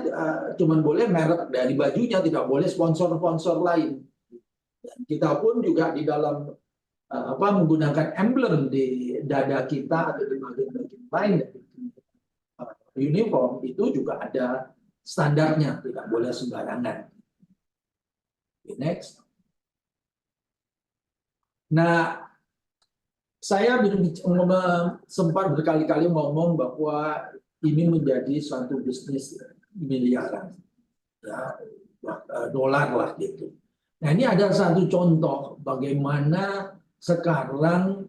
cuman boleh merek dari bajunya, tidak boleh sponsor-sponsor lain. Dan kita pun juga di dalam menggunakan emblem di dada kita atau di bagian-bagian lain dari uniform itu juga ada standarnya, tidak boleh sembarangan. Okay, next. Nah, saya sempat berkali-kali ngomong bahwa ini menjadi suatu bisnis miliaran, ya, dolar lah gitu. Nah, ini ada satu contoh bagaimana sekarang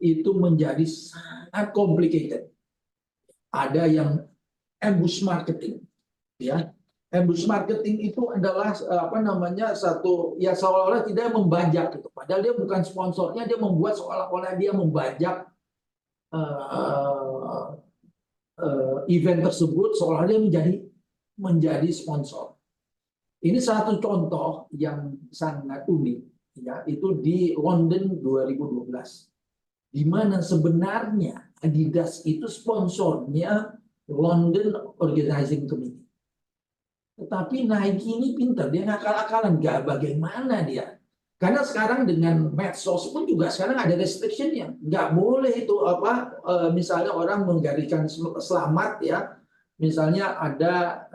itu menjadi sangat complicated. Ada yang ambush marketing, ya. Ambush marketing itu adalah satu, ya seolah-olah tidak membajak gitu. Padahal dia bukan sponsornya, dia membuat seolah-olah dia membajak event tersebut, seolah dia menjadi sponsor. Ini satu contoh yang sangat unik, ya, itu di London 2012, di mana sebenarnya Adidas itu sponsornya London Organizing Committee. Tetapi Nike ini pintar, dia ngakal-akalan, nggak bagaimana dia. Karena sekarang dengan medsos pun juga sekarang ada restriction-nya. Nggak boleh itu misalnya orang menggariskan selamat, ya. Misalnya ada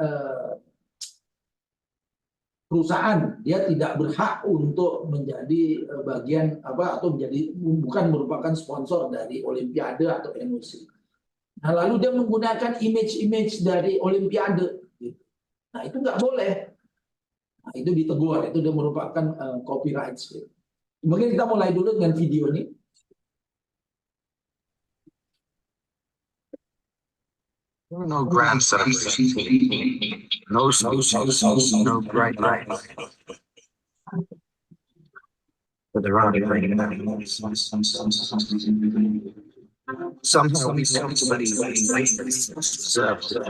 perusahaan, dia tidak berhak untuk menjadi bagian atau bukan merupakan sponsor dari Olimpiade atau NOC. Nah, lalu dia menggunakan image-image dari Olimpiade. Nah, itu nggak boleh. Nah, itu ditegur, itu dia merupakan copyright. Mungkin kita mulai dulu dengan video ini. No grand celebrations, no bright lights. But there are somehow we somebody deserves it.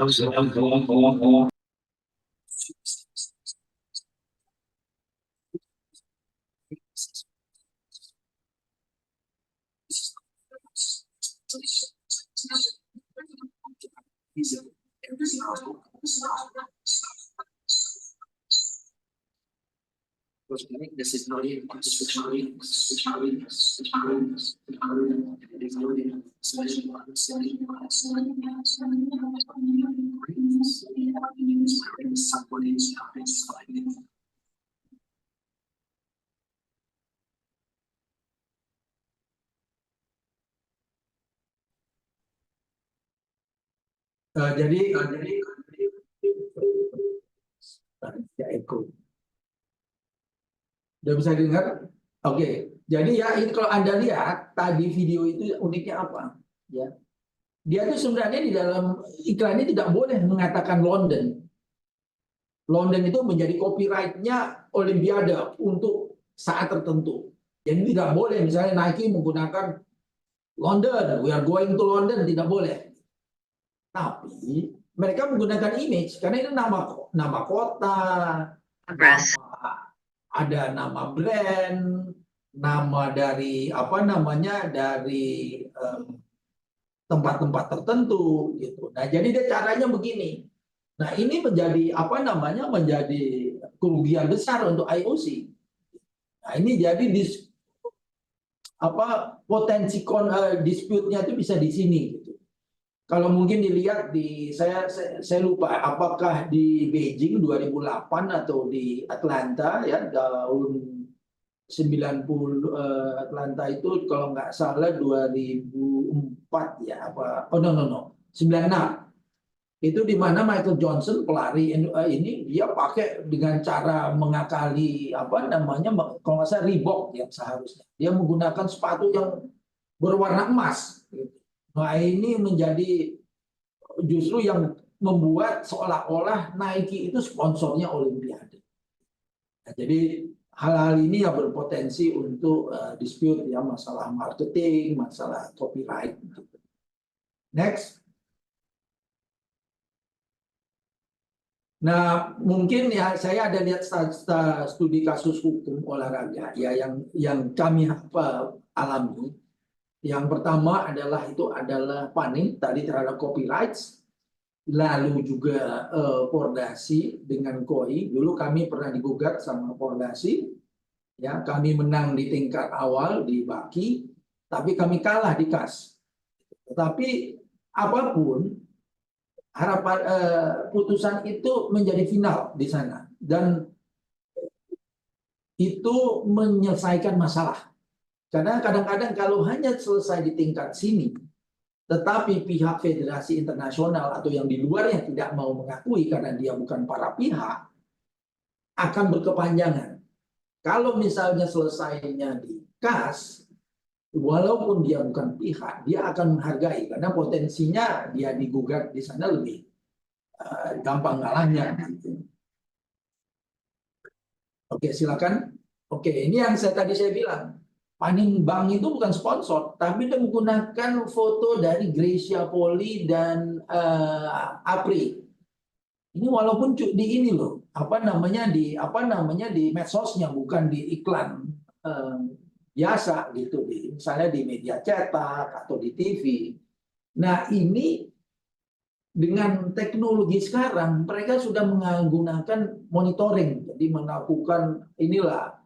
This is not even Jadi ya echo. Udah bisa dengar? Oke. Jadi ya itu kalau Anda lihat tadi video itu uniknya apa? Ya. Dia itu sebenarnya di dalam iklannya tidak boleh mengatakan London. London itu menjadi copyright-nya Olimpiade untuk saat tertentu. Jadi tidak boleh misalnya Nike menggunakan London, we are going to London, tidak boleh. Tapi mereka menggunakan image karena itu nama kota, ada nama brand, nama dari dari tempat-tempat tertentu gitu. Nah, jadi dia caranya begini. Nah, ini menjadi menjadi kerugian besar untuk IOC. Nah, ini jadi potensi dispute-nya itu bisa di sini gitu. Kalau mungkin dilihat saya lupa apakah di Beijing 2008 atau di Atlanta ya tahun 90 Atlanta itu kalau nggak salah 2004 ya 96 itu di mana Michael Johnson pelari ini dia pakai dengan cara mengakali kalau nggak salah Reebok yang seharusnya dia menggunakan sepatu yang berwarna emas gitu. Nah, ini menjadi justru yang membuat seolah-olah Nike itu sponsornya Olimpiade. Nah, jadi hal-hal ini yang berpotensi untuk dispute ya, masalah marketing, masalah copyright. Next. Nah, mungkin ya saya ada lihat studi kasus hukum olahraga ya yang kami alami. Yang pertama adalah panik tadi terhadap copyrights. lalu juga Pordasi dengan KOI. Dulu kami pernah digugat sama Pordasi, ya kami menang di tingkat awal di Baki, tapi kami kalah di KAS. Tetapi apapun harapan putusan itu menjadi final di sana dan itu menyelesaikan masalah. Karena kadang-kadang kalau hanya selesai di tingkat sini, tetapi pihak Federasi Internasional atau yang di luarnya tidak mau mengakui karena dia bukan para pihak, akan berkepanjangan. Kalau misalnya selesainya di KAS, walaupun dia bukan pihak, dia akan menghargai karena potensinya dia digugat di sana lebih gampang ngalahnya. Oke, silakan. Oke, ini yang tadi saya bilang. Panin Bank itu bukan sponsor, tapi dia menggunakan foto dari Gracia Poli dan Apri. Ini walaupun di ini loh, apa namanya di medsosnya, bukan di iklan biasa gitu, misalnya di media cetak atau di TV. Nah ini dengan teknologi sekarang mereka sudah menggunakan monitoring, jadi melakukan inilah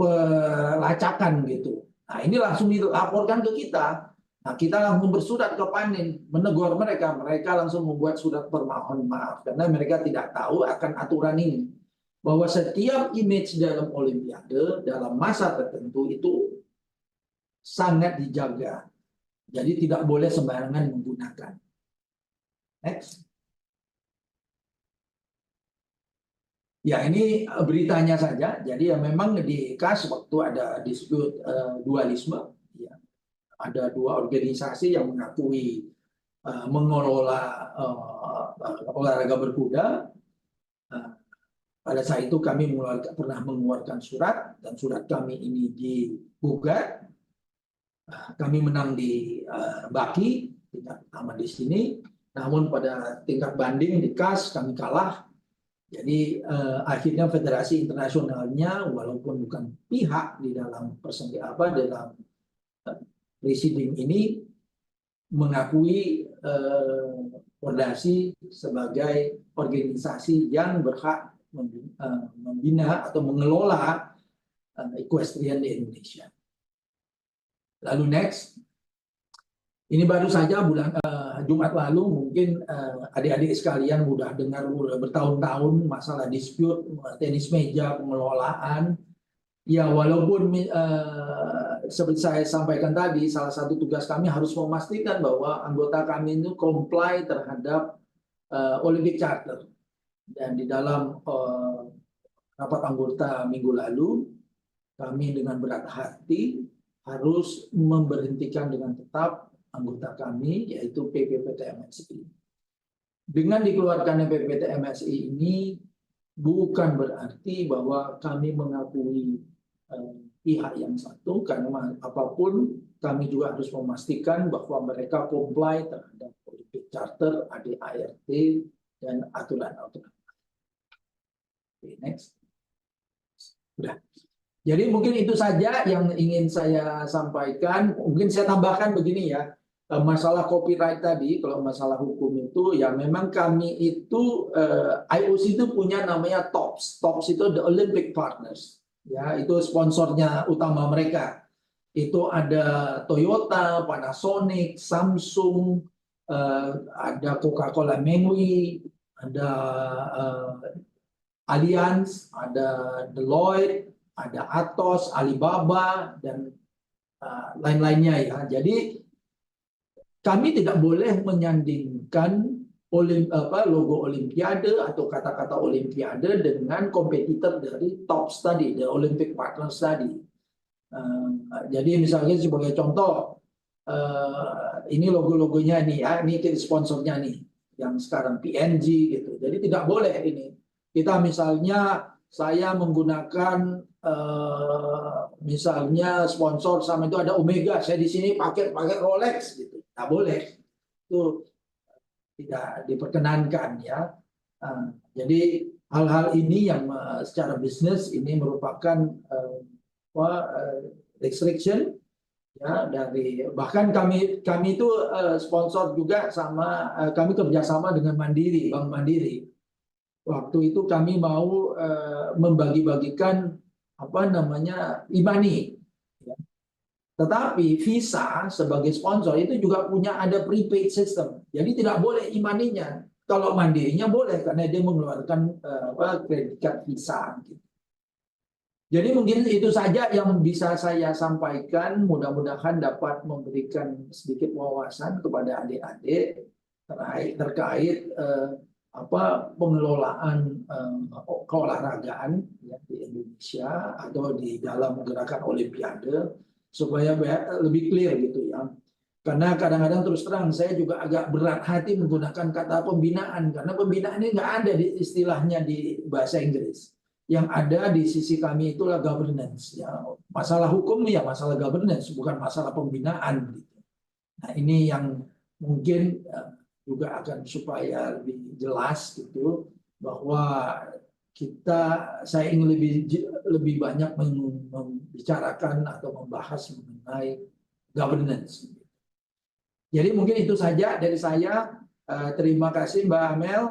pelacakan gitu. Nah ini langsung dilaporkan ke kita. Nah kita langsung bersurat ke Panin menegur mereka. Mereka langsung membuat surat permohonan maaf karena mereka tidak tahu akan aturan ini. Bahwa setiap image dalam Olimpiade dalam masa tertentu itu sangat dijaga. Jadi tidak boleh sembarangan menggunakan. Next. Ya ini beritanya saja. Jadi ya memang di KAS waktu ada dispute dualisme, ya, ada dua organisasi yang mengakui mengelola olahraga berkuda. Pada saat itu kami pernah mengeluarkan surat dan surat kami ini digugat. Kami menang di Baki, tingkat pertama di sini. Namun pada tingkat banding di KAS kami kalah. Jadi akhirnya Federasi Internasionalnya walaupun bukan pihak di dalam dalam proceeding ini mengakui Pordasi sebagai organisasi yang berhak membina atau mengelola equestrian di Indonesia. Lalu next. Ini baru saja bulan Jumat lalu, mungkin adik-adik sekalian udah dengar bertahun-tahun masalah dispute tenis meja pengelolaan. Ya walaupun seperti saya sampaikan tadi, salah satu tugas kami harus memastikan bahwa anggota kami itu comply terhadap Olympic Charter. Dan di dalam rapat anggota minggu lalu, kami dengan berat hati harus memberhentikan dengan tetap anggota kami, yaitu PPPT MSI. Dengan dikeluarkannya PPPT MSI ini bukan berarti bahwa kami mengakui pihak yang satu, karena apapun kami juga harus memastikan bahwa mereka comply terhadap Olympic Charter, ADART, dan aturan-aturan. Okay, next. Sudah. Jadi mungkin itu saja yang ingin saya sampaikan. Mungkin saya tambahkan begini ya. Masalah copyright tadi, kalau masalah hukum itu, ya memang kami itu, IOC itu punya namanya TOPS. TOPS itu the Olympic Partners. Ya, itu sponsornya utama mereka. Itu ada Toyota, Panasonic, Samsung, ada Coca-Cola Mengwi, ada Allianz, ada Deloitte, ada Atos, Alibaba, dan lain-lainnya ya. Jadi kami tidak boleh menyandingkan logo Olimpiade atau kata-kata Olimpiade dengan kompetitor dari TOPS tadi, the Olympic Partners tadi. Jadi misalnya sebagai contoh, ini logo-logonya nih ya, ini sponsornya nih, yang sekarang PNG gitu. Jadi tidak boleh ini. Kita misalnya saya menggunakan misalnya sponsor sama itu ada Omega, saya di sini pakai Rolex gitu. Tidak boleh, itu tidak diperkenankan ya. Jadi hal-hal ini yang secara bisnis ini merupakan restriction Ya, dari bahkan kami itu sponsor juga sama kami kerjasama dengan Mandiri, Bank Mandiri. Waktu itu kami mau membagi-bagikan apa namanya e-money. Ya. Tetapi Visa sebagai sponsor itu juga punya ada prepaid system. Jadi tidak boleh e-money-nya. Kalau Mandirinya boleh karena dia mengeluarkan kredit card Visa. Gitu. Jadi mungkin itu saja yang bisa saya sampaikan. Mudah-mudahan dapat memberikan sedikit wawasan kepada adik-adik terkait apa pengelolaan keolahragaan ya, di Indonesia atau di dalam gerakan Olimpiade supaya lebih clear gitu ya. Karena kadang-kadang terus terang saya juga agak berat hati menggunakan kata pembinaan karena pembinaan ini nggak ada di istilahnya di bahasa Inggris. Yang ada di sisi kami itulah governance ya. Masalah hukum ya masalah governance bukan masalah pembinaan gitu. Nah, ini yang mungkin juga akan supaya lebih jelas gitu bahwa saya ingin lebih banyak membicarakan atau membahas mengenai governance. Jadi mungkin itu saja dari saya. Terima kasih Mbak Amel.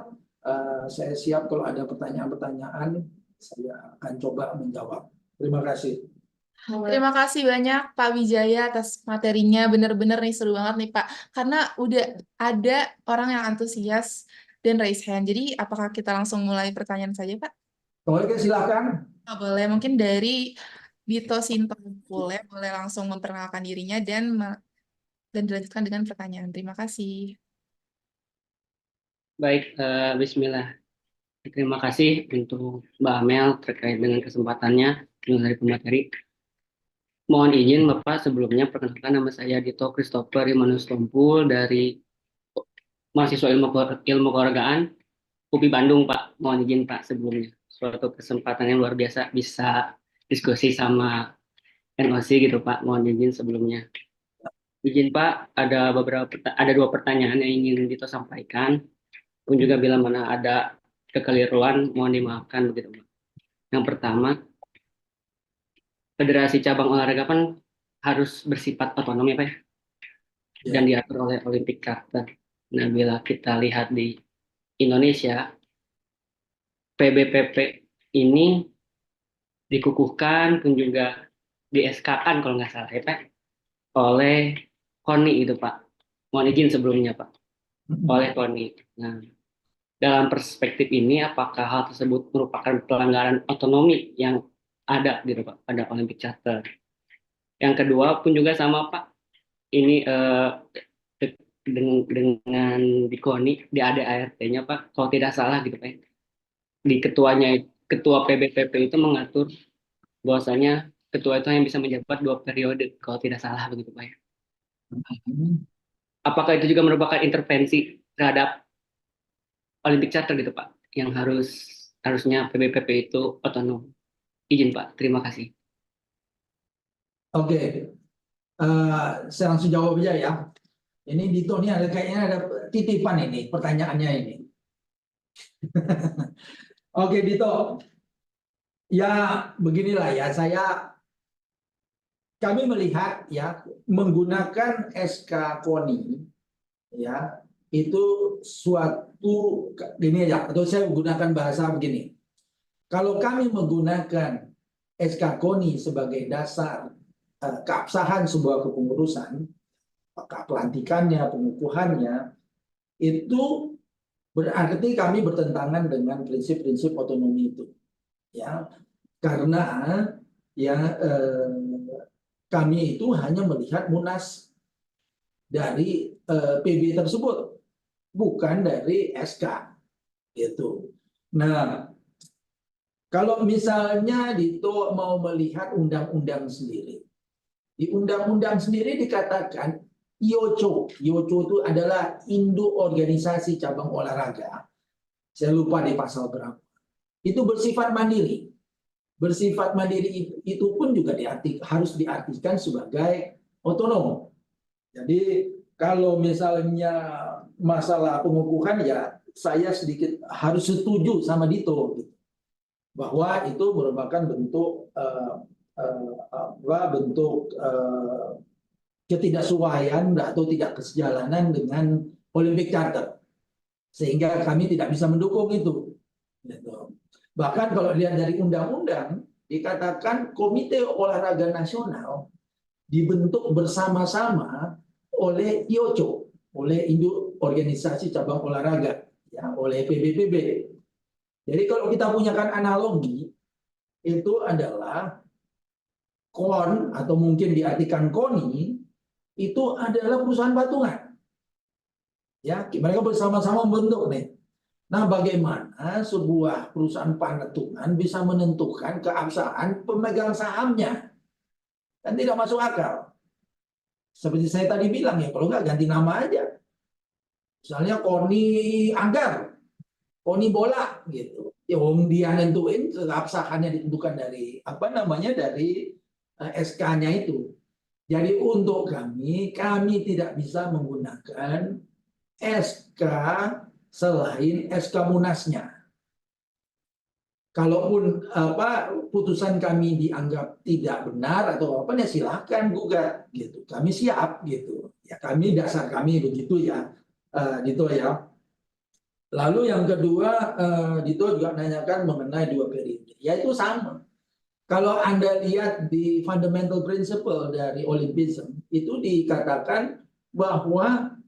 Saya siap kalau ada pertanyaan-pertanyaan, saya akan coba menjawab. Terima kasih. Terima kasih banyak Pak Wijaya atas materinya. Benar-benar nih seru banget nih Pak. Karena udah ada orang yang antusias dan raise hand. Jadi apakah kita langsung mulai pertanyaan saja Pak? Oke, silakan. Boleh, mungkin dari Dito Sinto boleh langsung memperkenalkan dirinya dan dilanjutkan dengan pertanyaan. Terima kasih. Baik, Bismillah. Terima kasih untuk Mbak Amel terkait dengan kesempatannya dari pemateri. Mohon izin Bapak sebelumnya perkenalkan nama saya Dito Christopher Imanus Tompul dari mahasiswa ilmu kewargaan UPI Bandung Pak. Mohon izin Pak sebelumnya. Suatu kesempatan yang luar biasa bisa diskusi sama NOC gitu Pak. Mohon izin sebelumnya. Izin Pak, ada dua pertanyaan yang ingin Dito sampaikan. Pun juga bila mana ada kekeliruan mohon dimaafkan begitu Pak. Yang pertama, federasi cabang olahraga kan harus bersifat otonom ya Pak ya? Dan diatur oleh Olympic Charter. Nah, bila kita lihat di Indonesia, PBPP ini dikukuhkan pun juga di SK-kan kalau nggak salah ya Pak, oleh KONI itu Pak. Mohon izin sebelumnya Pak, oleh KONI. Nah, dalam perspektif ini, apakah hal tersebut merupakan pelanggaran otonomi yang ada gitu Pak pada Olympic Charter? Yang kedua pun juga sama Pak, ini dengan di KONI, di ADART-nya Pak, kalau tidak salah gitu Pak, di ketua PBPP itu mengatur bahwasanya ketua itu yang bisa menjabat 2 periode, kalau tidak salah begitu Pak. Apakah itu juga merupakan intervensi terhadap Olympic Charter gitu Pak, yang harusnya PBPP itu otonom. Izin Pak, terima kasih. Oke, saya langsung jawab aja ya. Ini Dito ini kayaknya ada titipan ini pertanyaannya ini. Oke Dito, ya beginilah ya kami melihat ya menggunakan SK KONI ya itu suatu ini ya atau saya menggunakan bahasa begini. Kalau kami menggunakan SK KONI sebagai dasar keabsahan sebuah kepengurusan, apakah pelantikannya, pengukuhannya, itu berarti kami bertentangan dengan prinsip-prinsip otonomi itu. Ya, karena ya kami itu hanya melihat munas dari PB tersebut, bukan dari SK. Gitu. Nah, kalau misalnya Dito mau melihat undang-undang sendiri, di undang-undang sendiri dikatakan IOCO itu adalah induk organisasi cabang olahraga. Saya lupa di pasal berapa. Itu bersifat mandiri. Bersifat mandiri itu pun juga harus diartikan sebagai otonom. Jadi kalau misalnya masalah pengukuhan ya saya sedikit harus setuju sama Dito gitu. Bahwa itu merupakan bentuk ketidaksesuaian atau tidak kesejalanan dengan Olympic Charter, sehingga kami tidak bisa mendukung itu. Gitu. Bahkan kalau lihat dari undang-undang dikatakan Komite Olahraga Nasional dibentuk bersama-sama oleh IOCO, oleh Induk Organisasi Cabang Olahraga, ya, oleh PBPB. Jadi kalau kita punyakan analogi, itu adalah KON atau mungkin diartikan KONI itu adalah perusahaan patungan. Ya, mereka bersama-sama membentuk nih. Nah, bagaimana sebuah perusahaan patungan bisa menentukan keabsahan pemegang sahamnya? Kan tidak masuk akal. Seperti saya tadi bilang ya, kalau nggak ganti nama aja. Misalnya KONI Anggar, KONI Bola gitu. Ya, dia nentuin keabsahannya ditentukan dari apa namanya dari SK-nya itu. Jadi untuk kami tidak bisa menggunakan SK selain SK Munasnya. Kalaupun putusan kami dianggap tidak benar atau apa ya silahkan gugat gitu. Kami siap gitu. Ya kami dasar kami begitu ya. Gitu ya. Lalu yang kedua Dito juga menanyakan mengenai 2 periode. Ya itu sama. Kalau Anda lihat di fundamental principle dari Olympism, itu dikatakan bahwa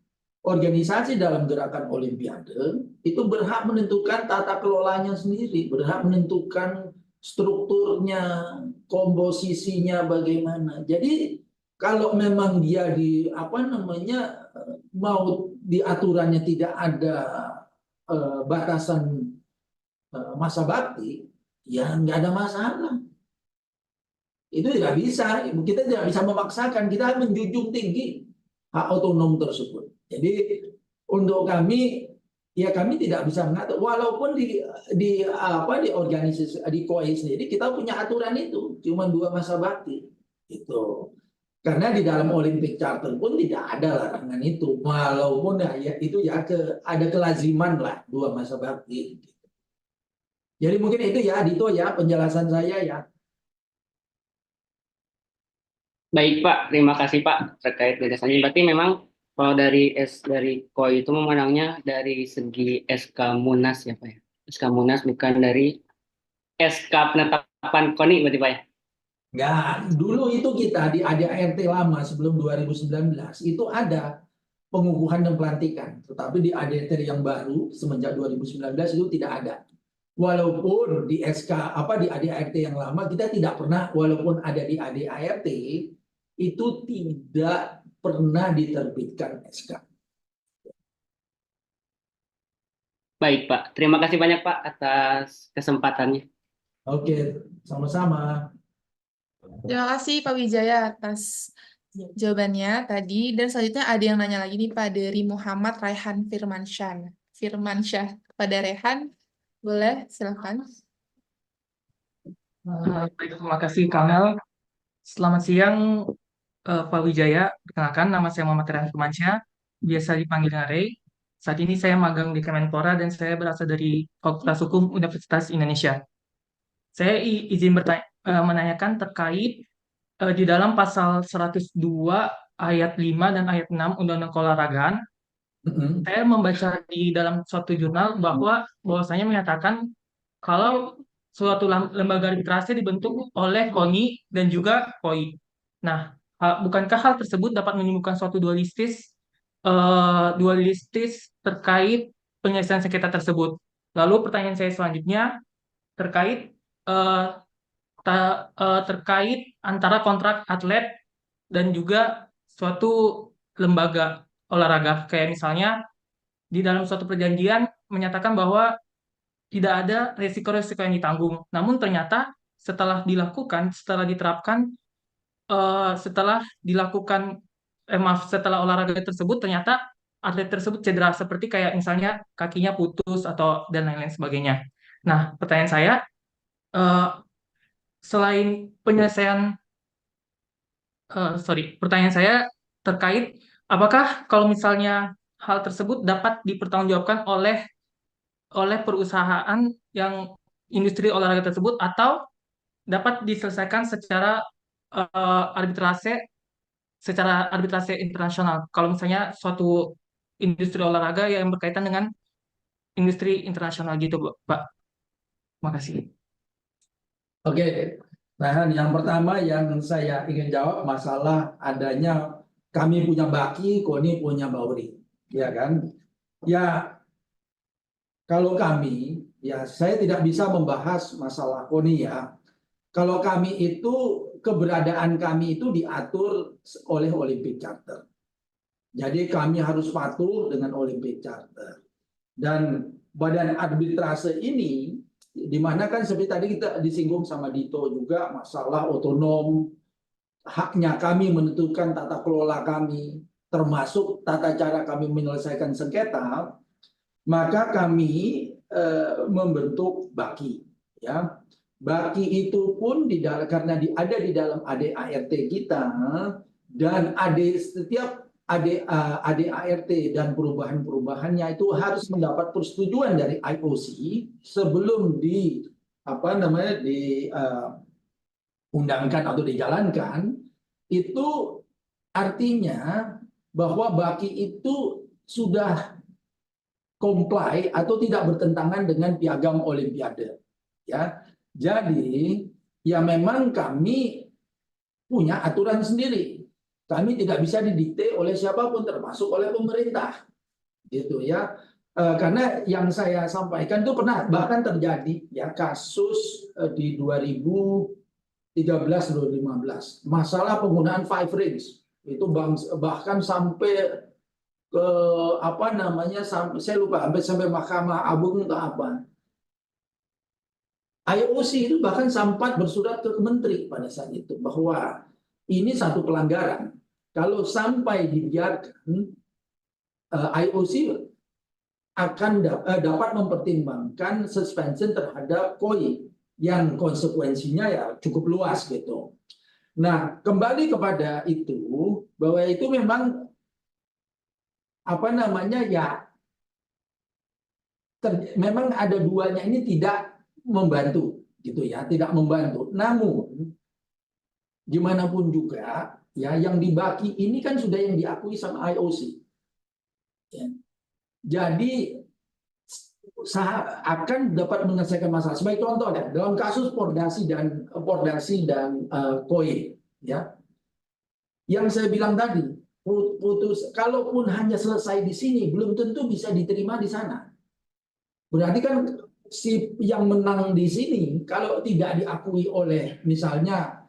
organisasi dalam gerakan Olimpiade itu berhak menentukan tata kelolanya sendiri, berhak menentukan strukturnya, komposisinya bagaimana. Jadi kalau memang dia mau di aturannya tidak ada batasan masa bakti, ya nggak ada masalah. Itu tidak bisa, kita tidak bisa memaksakan, kita menjunjung tinggi hak otonom tersebut. Jadi untuk kami, ya kami tidak bisa mengatur, walaupun di organisasi di KOI sendiri kita punya aturan itu, cuma 2 masa bakti, itu. Karena di dalam Olympic Charter pun tidak ada larangan itu, walaupun ya itu ya ada kelaziman lah 2 masa bakti. Jadi mungkin itu ya, Dito ya penjelasan saya ya. Baik Pak, terima kasih Pak terkait gagasannya. Berarti memang kalau dari KOI itu memandangnya dari segi SK Munas ya Pak ya. SK Munas bukan dari SK penetapan KONI berarti Pak ya. Enggak, dulu itu kita di ADART lama sebelum 2019 itu ada pengukuhan dan pelantikan, tetapi di ADART yang baru semenjak 2019 itu tidak ada. Walaupun di di ADART yang lama kita tidak pernah, walaupun ada di ADART itu tidak pernah diterbitkan SK. Baik Pak, terima kasih banyak Pak atas kesempatannya. Oke, sama-sama. Terima kasih Pak Wijaya atas jawabannya tadi. Dan selanjutnya ada yang nanya lagi nih Pak dari Muhammad Raihan Firmansyah. Kepada Rehan, boleh silakan. Baik, terima kasih Kamel. Selamat siang Pak Wijaya. Perkenalkan, nama saya Muhammad Rian Firmansyah, biasa dipanggil Ray. Saat ini saya magang di Kemenpora dan saya berasal dari Fakultas Hukum Universitas Indonesia. Saya izin menanyakan terkait di dalam pasal 102 ayat 5 dan ayat 6 Undang-Undang Keolahragaan. Saya membaca di dalam suatu jurnal bahwasanya menyatakan kalau suatu lembaga arbitrase dibentuk oleh KONI dan juga KOI. Nah, bukankah hal tersebut dapat menimbulkan suatu dualistis terkait penyelesaian sengketa tersebut? Lalu pertanyaan saya selanjutnya terkait terkait antara kontrak atlet dan juga suatu lembaga olahraga, kayak misalnya di dalam suatu perjanjian menyatakan bahwa tidak ada resiko-resiko yang ditanggung. Namun ternyata setelah olahraga tersebut ternyata atlet tersebut cedera, seperti kayak misalnya kakinya putus atau dan lain-lain sebagainya. Nah, selain penyelesaian, pertanyaan saya terkait apakah kalau misalnya hal tersebut dapat dipertanggungjawabkan oleh perusahaan yang industri olahraga tersebut atau dapat diselesaikan secara arbitrase secara arbitrase internasional. Kalau misalnya suatu industri olahraga yang berkaitan dengan industri internasional gitu, Pak. Makasih. Oke, nah yang pertama yang saya ingin jawab masalah adanya kami punya Baki, Koni punya Bauri, ya kan? Ya kalau kami, ya saya tidak bisa membahas masalah Koni ya. Kalau kami itu keberadaan kami itu diatur oleh Olympic Charter. Jadi kami harus patuh dengan Olympic Charter. Dan badan arbitrase ini di mana kan seperti tadi kita disinggung sama Dito juga masalah otonom, haknya kami menentukan tata kelola kami, termasuk tata cara kami menyelesaikan sengketa, maka kami membentuk Baki, ya. Baki itu pun karena ada di dalam ADART kita dan setiap ADART dan perubahan-perubahannya itu harus mendapat persetujuan dari IOC sebelum diundangkan atau dijalankan. Itu artinya bahwa Baki itu sudah comply atau tidak bertentangan dengan piagam Olimpiade, ya. Jadi ya memang kami punya aturan sendiri. Kami tidak bisa didikte oleh siapapun, termasuk oleh pemerintah, gitu ya. Karena yang saya sampaikan itu pernah bahkan terjadi ya kasus di 2013-2015 masalah penggunaan five rings itu bahkan sampai ke saya lupa sampai Mahkamah Agung atau apa. IOC itu bahkan sempat bersurat ke menteri pada saat itu bahwa ini satu pelanggaran. Kalau sampai dibiarkan, IOC akan dapat mempertimbangkan suspension terhadap KOI yang konsekuensinya ya cukup luas gitu. Nah, kembali kepada itu bahwa itu memang memang ada duanya ini tidak membantu gitu ya, tidak membantu. Namun gimana pun juga ya yang dibaki ini kan sudah yang diakui sama IOC. Ya. Jadi akan dapat menyelesaikan masalah. Sebagai contoh ya, dalam kasus Pordasi dan KOI ya. Yang saya bilang tadi, kalaupun hanya selesai di sini belum tentu bisa diterima di sana. Berarti kan si yang menang di sini kalau tidak diakui oleh misalnya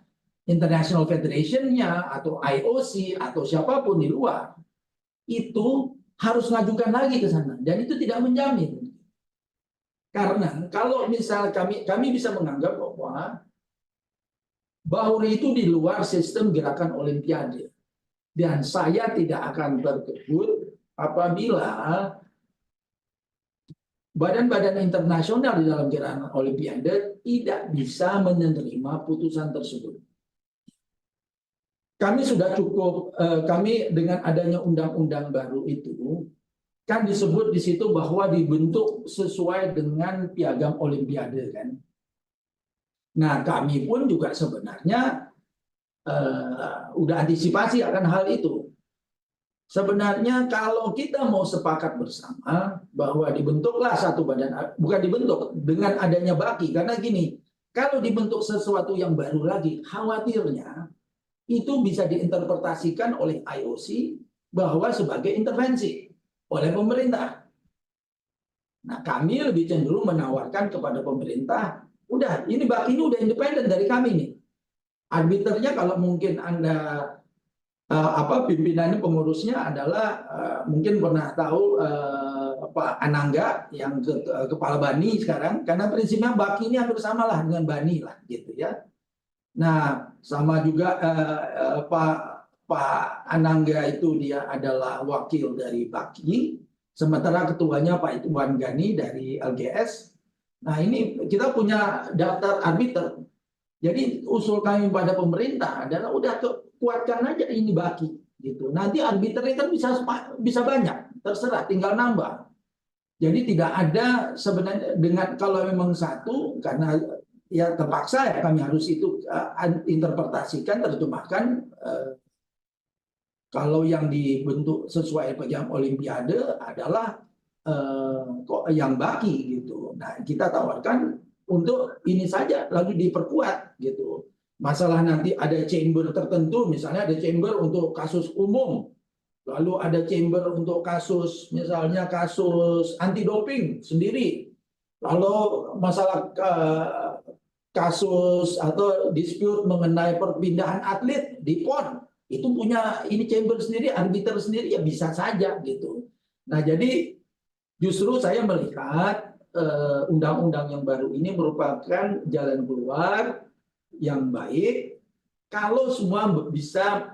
International Federation-nya atau IOC atau siapapun di luar itu harus ngajukan lagi ke sana dan itu tidak menjamin. Karena kalau misal kami bisa menganggap bahwa Bauri itu di luar sistem gerakan Olimpiade dan saya tidak akan terkejut apabila badan-badan internasional di dalam gerakan Olimpiade tidak bisa menerima putusan tersebut. Kami sudah cukup, kami dengan adanya undang-undang baru itu, kan disebut di situ bahwa dibentuk sesuai dengan piagam Olimpiade kan. Nah kami pun juga sebenarnya udah antisipasi akan hal itu. Sebenarnya kalau kita mau sepakat bersama bahwa dibentuklah satu badan, bukan dibentuk dengan adanya Baki, karena gini, kalau dibentuk sesuatu yang baru lagi, khawatirnya itu bisa diinterpretasikan oleh IOC bahwa sebagai intervensi oleh pemerintah. Nah, kami lebih cenderung menawarkan kepada pemerintah, udah, ini Baki ini udah independen dari kami nih. Arbiternya kalau mungkin Anda pimpinannya pengurusnya adalah mungkin pernah tahu Pak Anangga yang kepala Bani sekarang, karena prinsipnya Baki ini hampir sama lah dengan Bani lah gitu ya. Nah sama juga Pak Anangga itu dia adalah wakil dari Baki, sementara ketuanya Pak Iwan Gani dari LGS. Nah ini kita punya daftar arbiter. Jadi usul kami pada pemerintah adalah udah kuatkan aja ini Baki gitu. Nanti arbiternya kan bisa banyak, terserah tinggal nambah. Jadi tidak ada sebenarnya dengan kalau memang satu karena ya terpaksa ya kami harus itu interpretasikan terjemahkan Kalau yang dibentuk sesuai jam Olimpiade adalah kok yang baki gitu. Nah, kita tawarkan untuk ini saja lalu diperkuat gitu. Masalah nanti ada chamber tertentu, misalnya ada chamber untuk kasus umum, lalu ada chamber untuk kasus misalnya kasus anti doping sendiri. Lalu masalah kasus atau dispute mengenai perpindahan atlet di PON itu punya ini chamber sendiri, arbiter sendiri, ya bisa saja gitu. Nah, jadi justru saya melihat undang-undang yang baru ini merupakan jalan keluar yang baik kalau semua bisa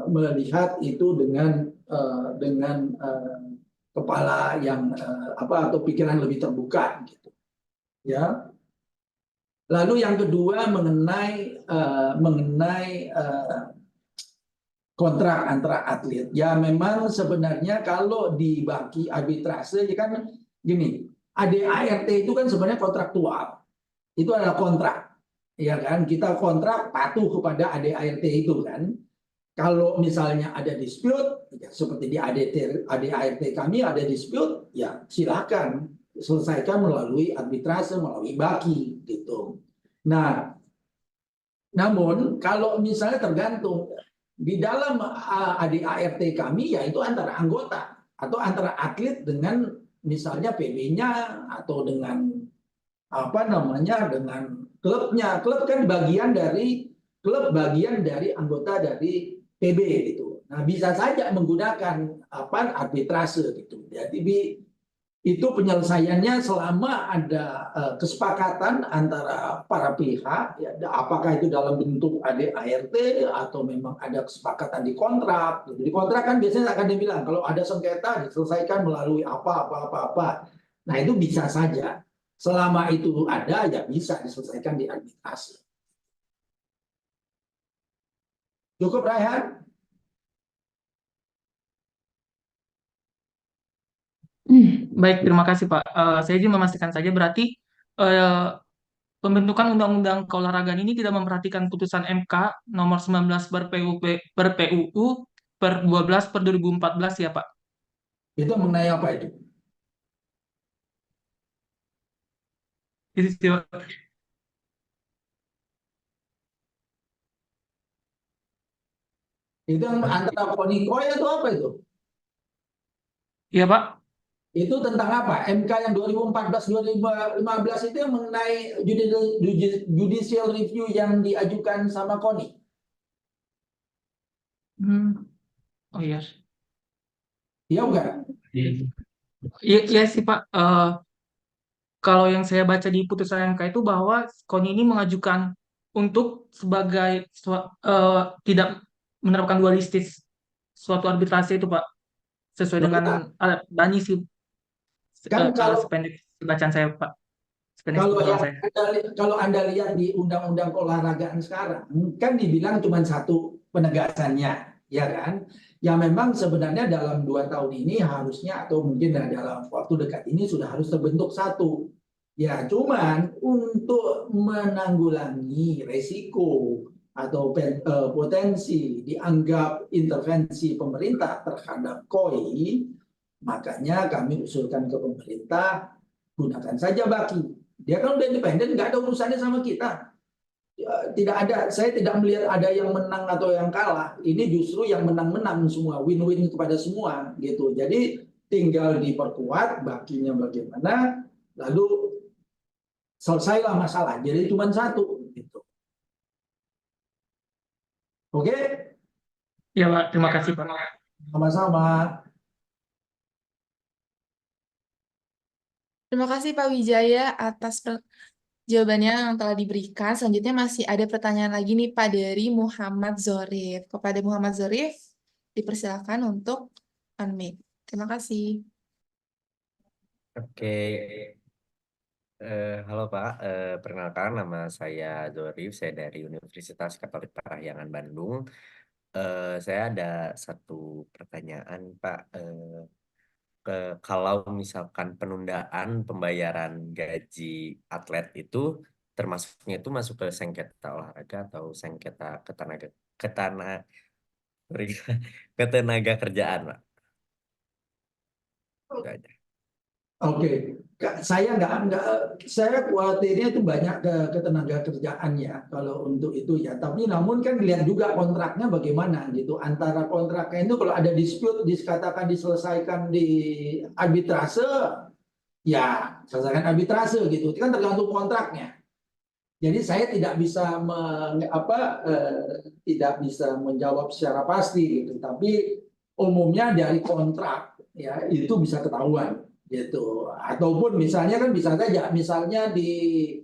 melihat itu dengan kepala yang atau pikiran lebih terbuka gitu. Ya. Lalu yang kedua mengenai kontrak antara atlet. Ya memang sebenarnya kalau dibagi arbitrase ya kan gini, ADART itu kan sebenarnya kontraktual. Itu adalah kontrak. Ya kan, kita kontrak patuh kepada ADART itu kan. Kalau misalnya ada dispute, ya seperti di ADART kami ada dispute, ya silakan selesaikan melalui arbitrase, melalui baki gitu. Nah, namun kalau misalnya tergantung di dalam ADART kami, yaitu antara anggota atau antara atlet dengan misalnya PB-nya atau dengan dengan klubnya. Klub kan bagian dari anggota dari PB gitu. Nah, bisa saja menggunakan arbitrase gitu. Jadi itu penyelesaiannya selama ada kesepakatan antara para pihak, ya, apakah itu dalam bentuk ADART atau memang ada kesepakatan di kontrak. Di kontrak kan biasanya akan dibilang kalau ada sengketa diselesaikan melalui apa. Nah, itu bisa saja. Selama itu ada, ya bisa diselesaikan di arbitrase. Cukup, Raihan? Baik, terima kasih Pak. Saya izin memastikan saja berarti eh, pembentukan undang-undang keolahragaan ini tidak memperhatikan putusan MK nomor 19 per PUU per 12 per 2014 ya Pak. Itu mengenai apa itu? Itu sih, Pak. Itu yang antara Konikoy atau apa itu? Iya Pak. Itu tentang apa? MK yang 2014-2015 itu yang mengenai judicial review yang diajukan sama KONI. Oh iya. Iya enggak? Iya, iya sih Pak. Kalau yang saya baca di putusan MK itu bahwa KONI ini mengajukan untuk sebagai tidak menerapkan dualistis suatu arbitrase itu Pak, sesuai Loh, dengan Dani sih, kan kalau sependek bacaan saya Pak, sependek pengetahuan saya. kalau Anda lihat di undang-undang keolahragaan sekarang, kan dibilang cuma satu penegasannya, ya kan? Ya memang sebenarnya dalam 2 tahun ini harusnya atau mungkin dalam waktu dekat ini sudah harus terbentuk satu. Ya, cuman untuk menanggulangi resiko atau potensi dianggap intervensi pemerintah terhadap KOI, makanya kami usulkan ke pemerintah gunakan saja baki. Dia kan udah independen, nggak ada urusannya sama kita. Ya, tidak ada, saya tidak melihat ada yang menang atau yang kalah. Ini justru yang menang-menang semua, win-win kepada semua gitu. Jadi tinggal diperkuat bakinya bagaimana, lalu selesailah masalah. Jadi cuma satu gitu. Oke, Ya Pak, terima kasih Pak. sama-sama. Terima kasih Pak Wijaya atas jawabannya yang telah diberikan. Selanjutnya masih ada pertanyaan lagi nih Pak dari Muhammad Zorif. Kepada Muhammad Zorif, dipersilakan untuk unmute. Terima kasih. Oke, halo Pak. Perkenalkan nama saya Dorif, saya dari Universitas Katolik Parahyangan Bandung. Saya ada satu pertanyaan Pak. Kalau misalkan penundaan pembayaran gaji atlet itu termasuknya itu masuk ke sengketa olahraga atau sengketa Sorry. Ketenaga kerjaan, Pak. Itu aja. Oke, saya khawatirnya itu banyak ketenaga kerjaan ya kalau untuk itu ya. Tapi namun kan lihat juga kontraknya bagaimana gitu. Antara kontraknya itu kalau ada dispute dikatakan diselesaikan di arbitrase, ya selesaikan arbitrase gitu. Itu kan tergantung kontraknya. Jadi saya tidak bisa tidak bisa menjawab secara pasti gitu. Tapi umumnya dari kontrak ya itu bisa ketahuan gitu. Ataupun misalnya kan bisa saja misalnya di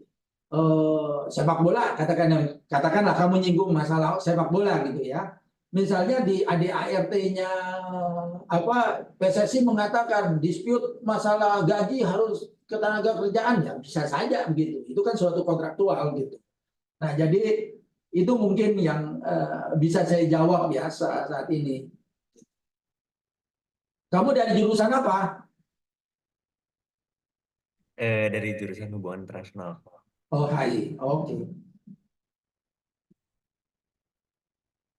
sepak bola katakanlah kamu nyinggung masalah sepak bola gitu ya. Misalnya di ADART-nya PSSI mengatakan dispute masalah gaji harus ketenaga kerjaan ya bisa saja begitu. Itu kan suatu kontraktual gitu. Nah, jadi itu mungkin yang bisa saya jawab ya saat ini. Kamu dari jurusan apa? Dari jurusan hubungan internasional. Oh, HI. Oke.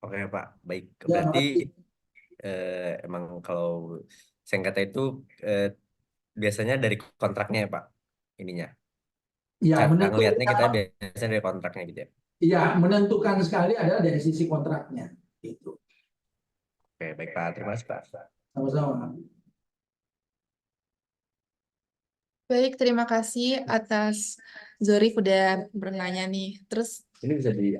Oke, Pak. Baik. Ya, Berarti makasih. emang kalau sengketa itu biasanya dari kontraknya ya, Pak. Ininya. Ya, Cara ngelihatnya kita biasanya dari kontraknya gitu ya. ya, menentukan sekali adalah dari sisi kontraknya. Gitu. Oke, baik Pak. Terima kasih, Pak. Sama-sama. Baik, terima kasih atas Zorif udah bertanya nih. Terus Ini bisa di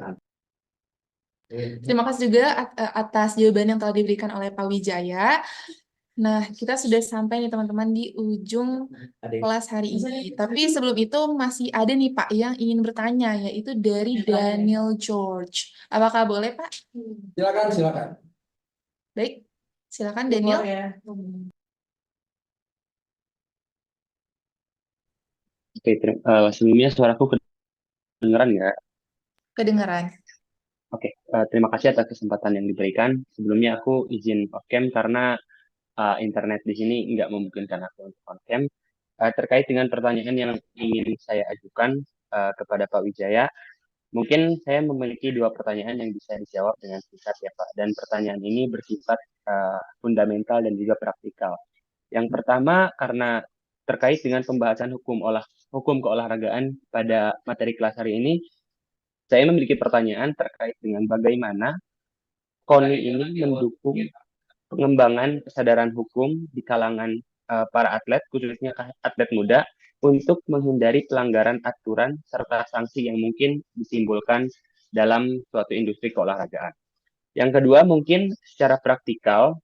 terima kasih juga atas jawaban yang telah diberikan oleh Pak Wijaya. Nah, kita sudah sampai nih teman-teman di ujung kelas hari ini. Tapi sebelum itu masih ada nih Pak yang ingin bertanya, yaitu dari Daniel George. Apakah boleh Pak? Silakan. Baik, silakan Daniel. Oke, sebelumnya suaraku kedengeran nggak? Kedengaran. Oke, terima kasih atas kesempatan yang diberikan. Sebelumnya aku izin off-cam karena internet di sini nggak memungkinkan aku untuk on-cam. Terkait dengan pertanyaan yang ingin saya ajukan kepada Pak Wijaya, mungkin saya memiliki 2 pertanyaan yang bisa dijawab dengan singkat ya Pak. Dan pertanyaan ini bersifat fundamental dan juga praktikal. Yang pertama karena terkait dengan pembahasan hukum keolahragaan pada materi kelas hari ini, saya memiliki pertanyaan terkait dengan bagaimana KONI ini mendukung pengembangan kesadaran hukum di kalangan para atlet, khususnya atlet muda, untuk menghindari pelanggaran aturan serta sanksi yang mungkin ditimbulkan dalam suatu industri keolahragaan. Yang kedua, mungkin secara praktikal,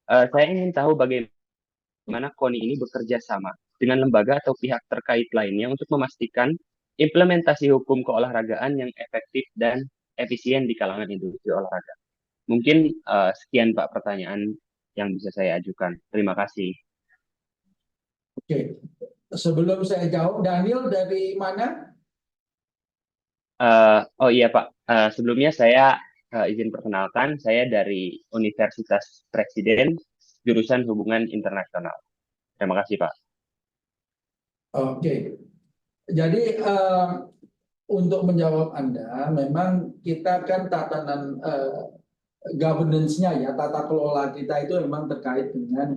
saya ingin tahu bagaimana KONI ini bekerja sama dengan lembaga atau pihak terkait lainnya untuk memastikan implementasi hukum keolahragaan yang efektif dan efisien di kalangan industri olahraga. Mungkin sekian Pak pertanyaan yang bisa saya ajukan. Terima kasih. Oke. Sebelum saya jawab, Daniel dari mana? Oh iya Pak, sebelumnya saya izin perkenalkan, saya dari Universitas Presiden, jurusan Hubungan Internasional. Terima kasih Pak. Oke. Jadi untuk menjawab Anda, memang kita kan tatanan governance-nya ya, tata kelola kita itu memang terkait dengan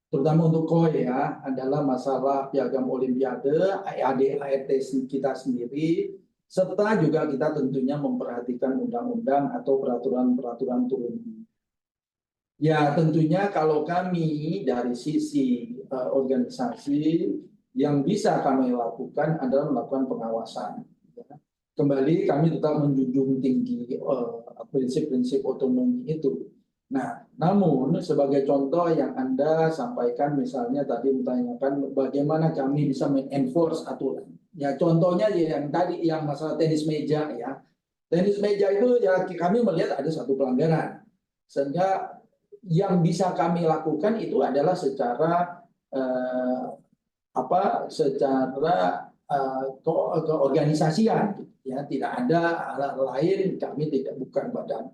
terutama untuk KOI ya, adalah masalah piagam Olimpiade, AD/ART kita sendiri, serta juga kita tentunya memperhatikan undang-undang atau peraturan-peraturan turun. Ya tentunya kalau kami dari sisi organisasi yang bisa kami lakukan adalah melakukan pengawasan. Kembali kami tetap menjunjung tinggi prinsip-prinsip otonomi itu. Nah, namun sebagai contoh yang Anda sampaikan misalnya tadi menanyakan bagaimana kami bisa mengenforce aturan. Ya contohnya yang tadi yang masalah tenis meja ya. Tenis meja itu ya kami melihat ada satu pelanggaran. Sehingga yang bisa kami lakukan itu adalah secara keorganisasian ya, tidak ada hal lain, kami bukan badan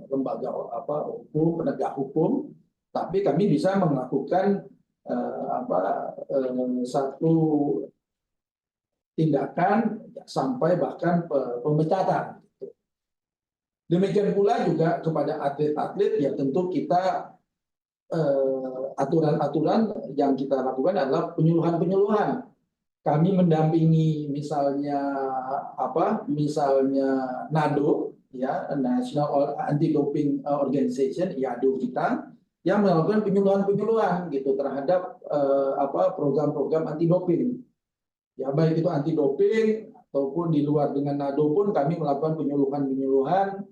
lembaga hukum, penegak hukum, tapi kami bisa melakukan satu tindakan sampai bahkan pemecatan. Demikian pula juga kepada atlet-atlet ya tentu kita aturan-aturan yang kita lakukan adalah penyuluhan-penyuluhan. Kami mendampingi misalnya NADO ya, National Anti-Doping Organization, IADO kita, yang melakukan penyuluhan-penyuluhan gitu terhadap program-program anti doping. Ya baik itu anti doping ataupun di luar dengan NADO pun kami melakukan penyuluhan-penyuluhan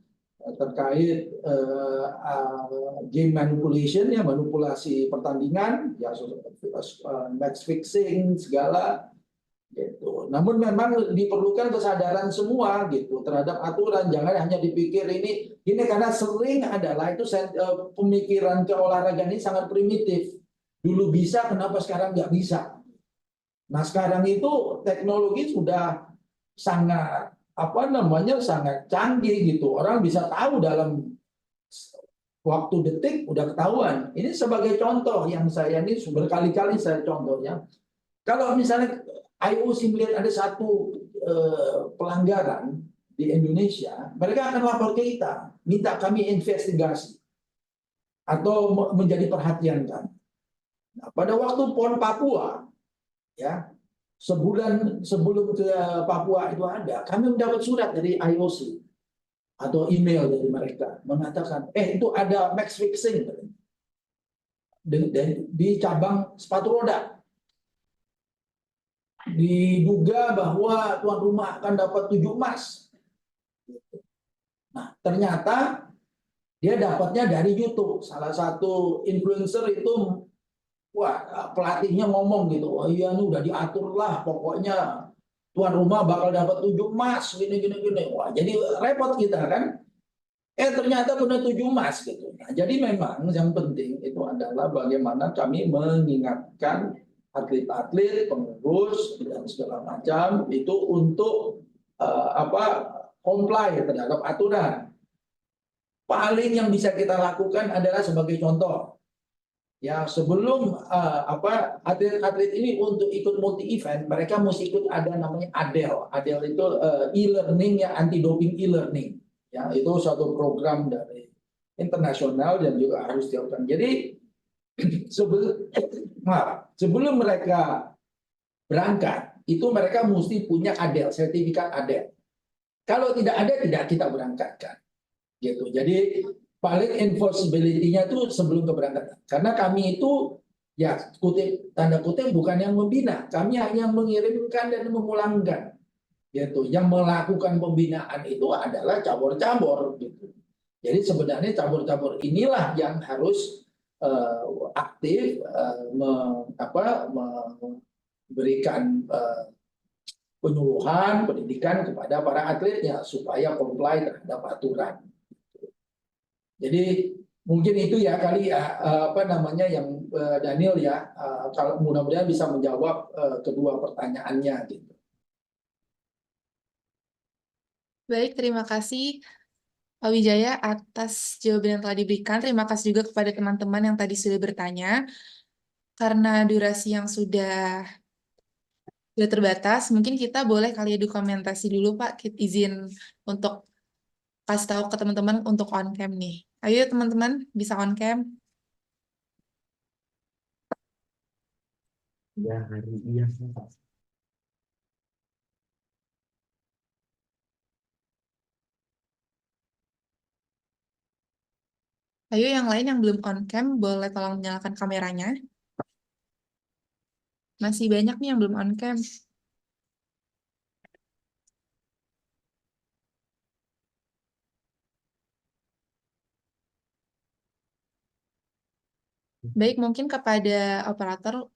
terkait game manipulation ya, manipulasi pertandingan ya, match fixing segala gitu. Namun memang diperlukan kesadaran semua gitu terhadap aturan. Jangan hanya dipikir ini karena sering adalah itu pemikiran keolahragaan ini sangat primitif. Dulu bisa, kenapa sekarang nggak bisa? Nah sekarang itu teknologi sudah sangat sangat canggih gitu. Orang bisa tahu dalam waktu detik udah ketahuan. Ini sebagai contoh yang saya ini berkali-kali saya contohnya. Kalau misalnya IOC melihat ada satu pelanggaran di Indonesia, mereka akan lapor ke kita, minta kami investigasi atau menjadi perhatian kami. Nah, pada waktu PON Papua, ya sebulan sebelum ke Papua itu ada, kami mendapat surat dari IOC atau email dari mereka mengatakan, itu ada match fixing di cabang sepatu roda. Diduga bahwa tuan rumah akan dapat 7 emas. Nah, ternyata dia dapatnya dari YouTube. Salah satu influencer itu, pelatihnya ngomong gitu, iya ini udah diatur lah, pokoknya tuan rumah bakal dapat 7 emas, gini. Wah, jadi repot kita kan. Ternyata benar 7 emas gitu. Nah, jadi memang yang penting itu adalah bagaimana kami mengingatkan atlet-atlet, pengurus dan segala macam itu untuk comply terhadap aturan. Paling yang bisa kita lakukan adalah sebagai contoh. Ya, sebelum atlet-atlet ini untuk ikut multi event, mereka mesti ikut ada namanya ADEL. ADEL itu e-learning ya, anti doping e-learning. Ya, itu suatu program dari internasional dan juga harus dilakukan. Jadi sebelum mereka berangkat, itu mereka mesti punya ADEL, sertifikat ADEL. Kalau tidak ada, tidak kita berangkatkan. Gitu. Jadi paling enforceability-nya itu sebelum keberangkatan. Karena kami itu ya tanda kutip bukan yang membina, kami hanya mengirimkan dan memulangkan. Gitu. Yang melakukan pembinaan itu adalah cabur-cabur. Gitu. Jadi sebenarnya cabur-cabur inilah yang harus aktif memberikan penyuluhan, pendidikan kepada para atletnya supaya comply terhadap aturan. Jadi mungkin itu ya kali ya yang Daniel ya, kalau mudah-mudahan bisa menjawab kedua pertanyaannya gitu. Baik, terima kasih Pak Wijaya atas jawaban yang telah diberikan. Terima kasih juga kepada teman-teman yang tadi sudah bertanya. Karena durasi yang sudah terbatas, mungkin kita boleh kali ya dokumentasi dulu Pak. Kita izin untuk kasih tahu ke teman-teman untuk on cam nih. Ayo teman-teman bisa on cam. Ya, hari iya. Ayo yang lain yang belum on cam boleh tolong nyalakan kameranya. Masih banyak nih yang belum on cam. Baik, mungkin kepada operator